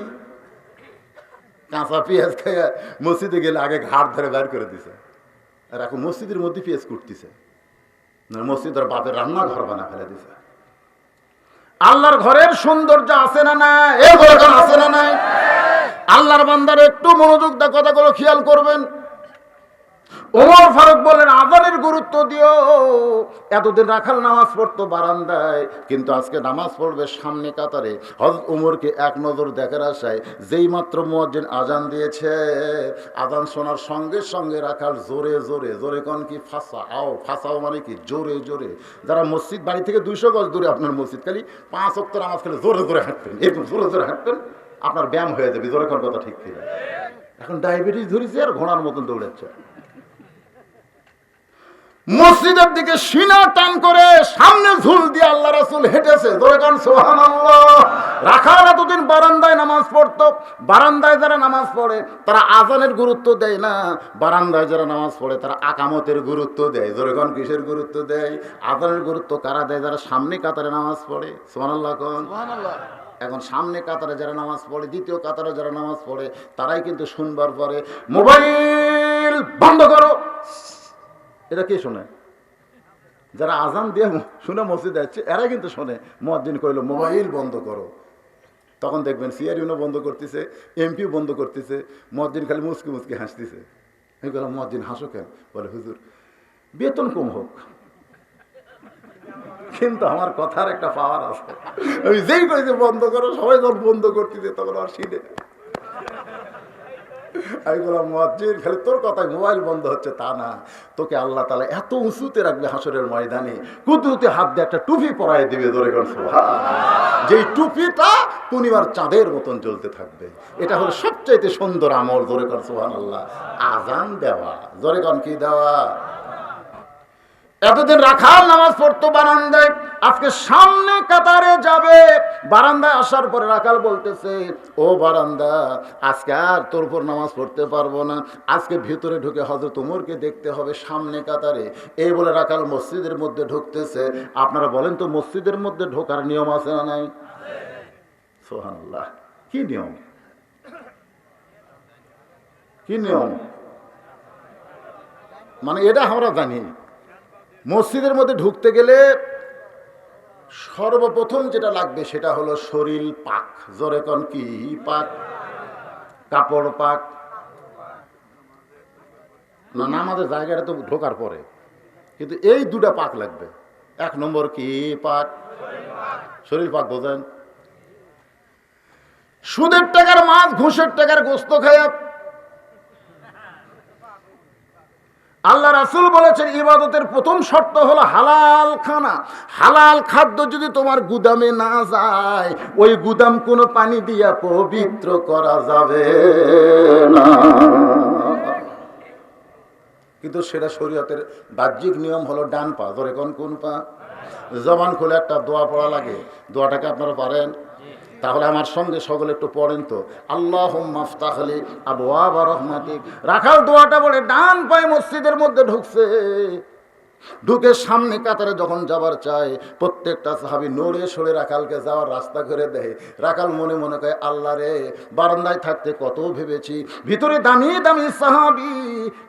[SPEAKER 1] কাঁচা পেঁয়াজ খেয়ে মসজিদে গেলে আগে ঘাট ধরে বের করে দিছে, আর এখন মসজিদের মধ্যে পেঁয়াজ কুটতেছে। মসজিদ ওর বাপের রান্নাঘর বানা ফেলে দিছে। আল্লাহর ঘরের সৌন্দর্য আছে না নাই? এই ঘরে আছে না নাই? আল্লাহর বান্দার একটু মনোযোগ দা কথাগুলো খেয়াল করবেন। ওমর ফারুক বলেন আযানের গুরুত্ব দিও। এতদিন রাখাল নামাজ পড়তো বারান্দায়, কিন্তু আজকে নামাজ পড়বে সামনে কাতারে। হযরত ওমরকে এক নজর দেখার আশায় যেই মাত্র মুয়াজ্জিন আজান দিয়েছে, আজান শোনার সঙ্গে সঙ্গে রাখাল জোরে জোরে, জোরে কোন কি ফাসাও, ফাসাও মানে কি জোরে জোরে। যারা মসজিদ বাড়ি থেকে 200 গজ দূরে আপনার মসজিদ, খালি 5 ওয়াক্ত নামাজ খেলে জোরে জোরে হাঁটতেন, এরকম জোরে জোরে হাঁটতেন, আপনার ব্যায়াম হয়ে যাবে। জোরে কোন কথা ঠিক ছিল। এখন ডায়াবেটিস ধরেছে আর ঘোড়ার মতন দৌড়াচ্ছে। মসজিদের দিকে সিনা টান করে সামনে ঝুল দিয়ে আল্লাহ রাসূল হেঁটেছে। জোরে কান সুবহানাল্লাহ। রাখাল এতদিন বারান্দায় নামাজ পড়তো। বারান্দায় যারা নামাজ পড়ে তারা আজানের গুরুত্ব দেয় না, বারান্দায় যারা নামাজ পড়ে তারা আকামতের গুরুত্ব দেয়। জোরে কান কিসের গুরুত্ব দেয়? আজানের গুরুত্ব কারা দেয়? যারা সামনে কাতারে নামাজ পড়ে। সুবহানাল্লাহ কোন। সুবহানাল্লাহ। এখন সামনে কাতারে যারা নামাজ পড়ে, দ্বিতীয় কাতারে যারা নামাজ পড়ে, তারাই কিন্তু শুনবার পরে মোবাইল বন্ধ করো। এটা কে শোনে? যারা আজান দিয়ে শুনে মসজিদে যাচ্ছে এরা কিন্তু শোনে। মুয়াজ্জিন কইলো মোবাইল বন্ধ করো, তখন দেখবেন সিআরইউনও বন্ধ করতেছে, এমপিও বন্ধ করতেছে, মুয়াজ্জিন খালি মুচকি মুচকি হাসতেছে। আমি বললাম মুয়াজ্জিন হাসো কেন? বলে হুজুর বেতন কম হোক, কিন্তু আমার কথার একটা পাওয়ার আছে। আমি যেই কইছে বন্ধ করো, সবাই যখন বন্ধ করতেছে তখন আর শিখে। আমি বললাম মুয়াজ্জিন খালি তোর কথায় মোবাইল বন্ধ হচ্ছে তা না, তোকে আল্লাহ তাআলা এত উঁচুতে রাখবে হাসরের ময়দানে, কুদরতে হাত দিয়ে একটা টুপি পরায় দিবে। জোরে করে সুবহানাল্লাহ। যেই টুপিটা পূর্ণিমার চাঁদের মতন জ্বলতে থাকবে। এটা হলো সবচাইতে সুন্দর আমল। জোরে করে সুবহানাল্লাহ। আজান দেওয়া। জোরে কোন কি দেওয়া? এতদিন রাখাল নামাজ পড়তো বারান্দায়, আজকে সামনে কাতারে যাবে। বারান্দায় আসার পরে রাখাল বলতেছে ও বারান্দা, আজকে আর তোর উপর নামাজ পড়তে পারবো না, আজকে ভিতরে ঢুকে হযরত ওমরকে দেখতে হবে সামনে কাতারে। এই বলে রাখাল মসজিদের মধ্যে ঢুকতেছে। আপনারা বলেন তো মসজিদের মধ্যে ঢোকার নিয়ম আছে না নাই? সুবহানাল্লাহ। কি নিয়ম? কি নিয়ম? মানে এটা আমরা জানি, মসজিদের মধ্যে ঢুকতে গেলে সর্বপ্রথম যেটা লাগবে সেটা হলো শরীর পাক। জোরে কোন কি পাক? কাপড় পাক না, নামাজের জায়গাটা তো ঢোকার পরে, কিন্তু এই দুটা পাক লাগবে। 1 নম্বর কি পাক? শরীর পাক। বোঝেন? সুদের টাকার মাছ, ঘুষের টাকার গোস্ত খায়া আল্লাহ রাসূল বলেছেন ইবাদতের প্রথম শর্ত হলো হালাল খানা। হালাল খাদ্য যদি তোমার গুদামে না যায়, ওই গুদাম কোনো পানি দিয়া পবিত্র করা যাবে না। কিন্তু সেটা শরীয়তের বাহ্যিক নিয়ম হলো ডান পা। ধরে কোন পা? জবান খুলে একটা দোয়া পড়া লাগে। দোয়াটাকে আপনারা পারেন? তাহলে আমার সঙ্গে সকলে একটু পড়েন তো। আল্লাহুম্মা আফতাহ লি আবওয়াব রাহমাতিক। রাখাল দোয়াটা বলে ডান পায়ে মসজিদের মধ্যে ঢুকছে। ঢুকে সামনে কাতারে যখন যাবার চায়, প্রত্যেকটা সাহাবী নড়ে সরে রাখালকে যাওয়ার রাস্তা করে দেয়। রাখাল মনে মনে কয় আল্লাহ রে, বারান্দায় থাকতে কত ভেবেছি, ভিতরে দামি দামি সাহাবী,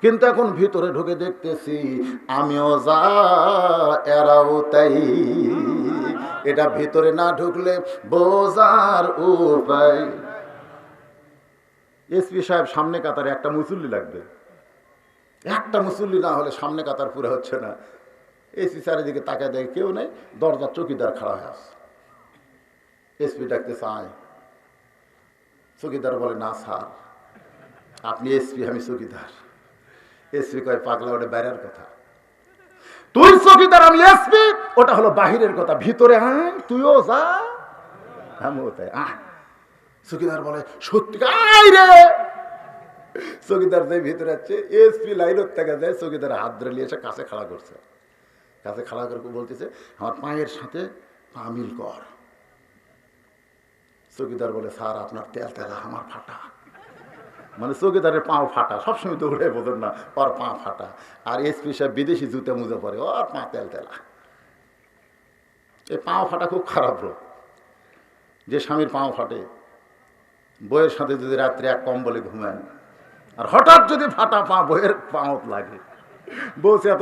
[SPEAKER 1] কিন্তু এখন ভিতরে ঢুকে দেখতেছি আমিও যা এরাও তাই। এটা ভিতরে না ঢুকলে বোঝার উপায়। এসপি সাহেব সামনে কাতারে একটা মুসল্লি লাগবে। একটা মুসল্লি না হলে সামনে কাতার পুরো হচ্ছে না। এসপি চারিদিকে তাকায় দেখে কেউ নেই, দরজার চৌকিদার খাড়া হয়ে আছে। এসপি ডাকতে চায়, চৌকিদার বলে না স্যার আপনি এসপি, আমি চৌকিদার। এসপি কয় পাগলা, ওটা বাইরের কথা, তুই চৌকিদার আমি এসপি, ওটা হলো বাহিরের কথা, ভিতরে আয়, তুইও যা আমিও তাই আয়। চৌকিদার বলে সত্যি আয় রে। চৌকিদার যে ভিতরে আছে, এসপি লাইনের থেকে যায়, চৌকিদার হাত ধরে নিয়ে এসে কাছে খাড়া করছে। কাছে খাড়া করে বলতেছে আমার পায়ের সাথে পা মিল কর। চৌকিদার বলে, স্যার আপনার তেল তেলা, আমার ফাটা। মানে চৌকিদারের পাও ফাটা, সবসময় দৌড়ে বোঝেন না, ওর পা ফাটা। আর এসপি সাহেব বিদেশি জুতে মুজে পরে, ওর পা তেল তেলা। এই পাও ফাটা খুব খারাপ রোগ। যে স্বামীর পাও ফাটে, বইয়ের সাথে যদি রাত্রে এক কম্বলে ঘুমায়, আর হঠাৎ যদি ফাটা পা বইয়ের পাও লাগে, বলছে এত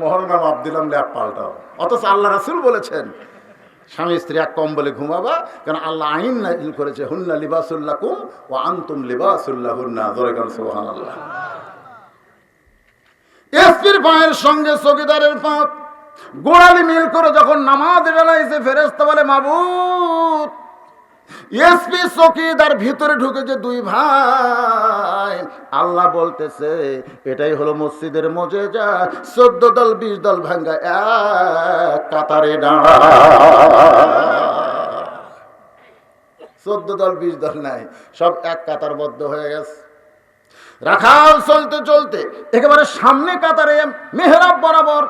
[SPEAKER 1] মহরণা মাপ দিলাম, ল্যাপ পাল্টাও। অথচ আল্লাহ রাসূল বলেছেন স্বামী স্ত্রী এক কম্বলে ঘুমাবা, কারণ আল্লাহ আইন নাযিল করেছে, হুন্না লিবাসুল্লাকুম ওয়া আনতুম লিবাসুল্লাহুন্না। জোরে কান সুবহানাল্লাহ। এসপির পায়ের সঙ্গে চৌকিদারের পা গোড়ালি মিল করে যখন নামাজ বেলাইছে, ফেরেশতা বলে, মাবুদ, এসপি চৌকিদার ভিতরে ঢুকেছে দুই ভাই। আল্লাহ বলতেছে, এটাই হলো মসজিদের মুজিজা। 14 দল 20 দল ভাঙ্গা এক কাতারে দাঁড়া। 14 দল 20 দল নাই, সব এক কাতারবদ্ধ হয়ে গেছে। রাখাল চলতে চলতে একেবারে সামনে কাতারে মেহরাব বরাবর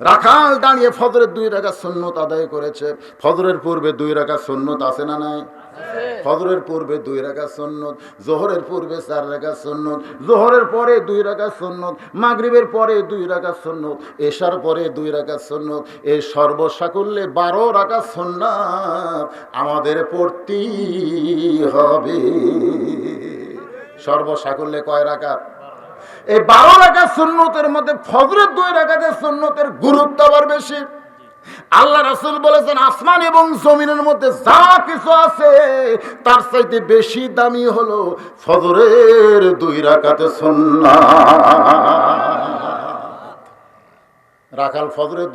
[SPEAKER 1] রাখাল দাঁড়িয়ে ফজরের 2 রাকাত সুন্নত আদায় করেছে। ফজরের পূর্বে 2 রাকাত সুন্নত আছে না নাই? ফজরের পূর্বে 2 রাকাত সুন্নত, যোহরের পূর্বে 4 রাকাত সুন্নত, যোহরের পরে 2 রাকাত সুন্নত, মাগরিবের পরে 2 রাকাত সুন্নত, এশার পরে 2 রাকাত সুন্নত। এই সর্বসাকুল্যে 12 রাকাত সুন্নাত আমাদের পড়তেই হবে। সর্বসাকুল্যে কয় রাকাত? এই 12 রাকাত সুন্নতের মধ্যে ফজরের 2 রাকাতের সুন্নতের গুরুত্ব আবার বেশি। আল্লাহ রাসূল বলেছেন, আসমান এবং জমিনের মধ্যে যা কিছু আছে তার চাইতে বেশি দামি হলো ফজরের 2 রাকাতের সুন্নাত। রাখাল ফজরের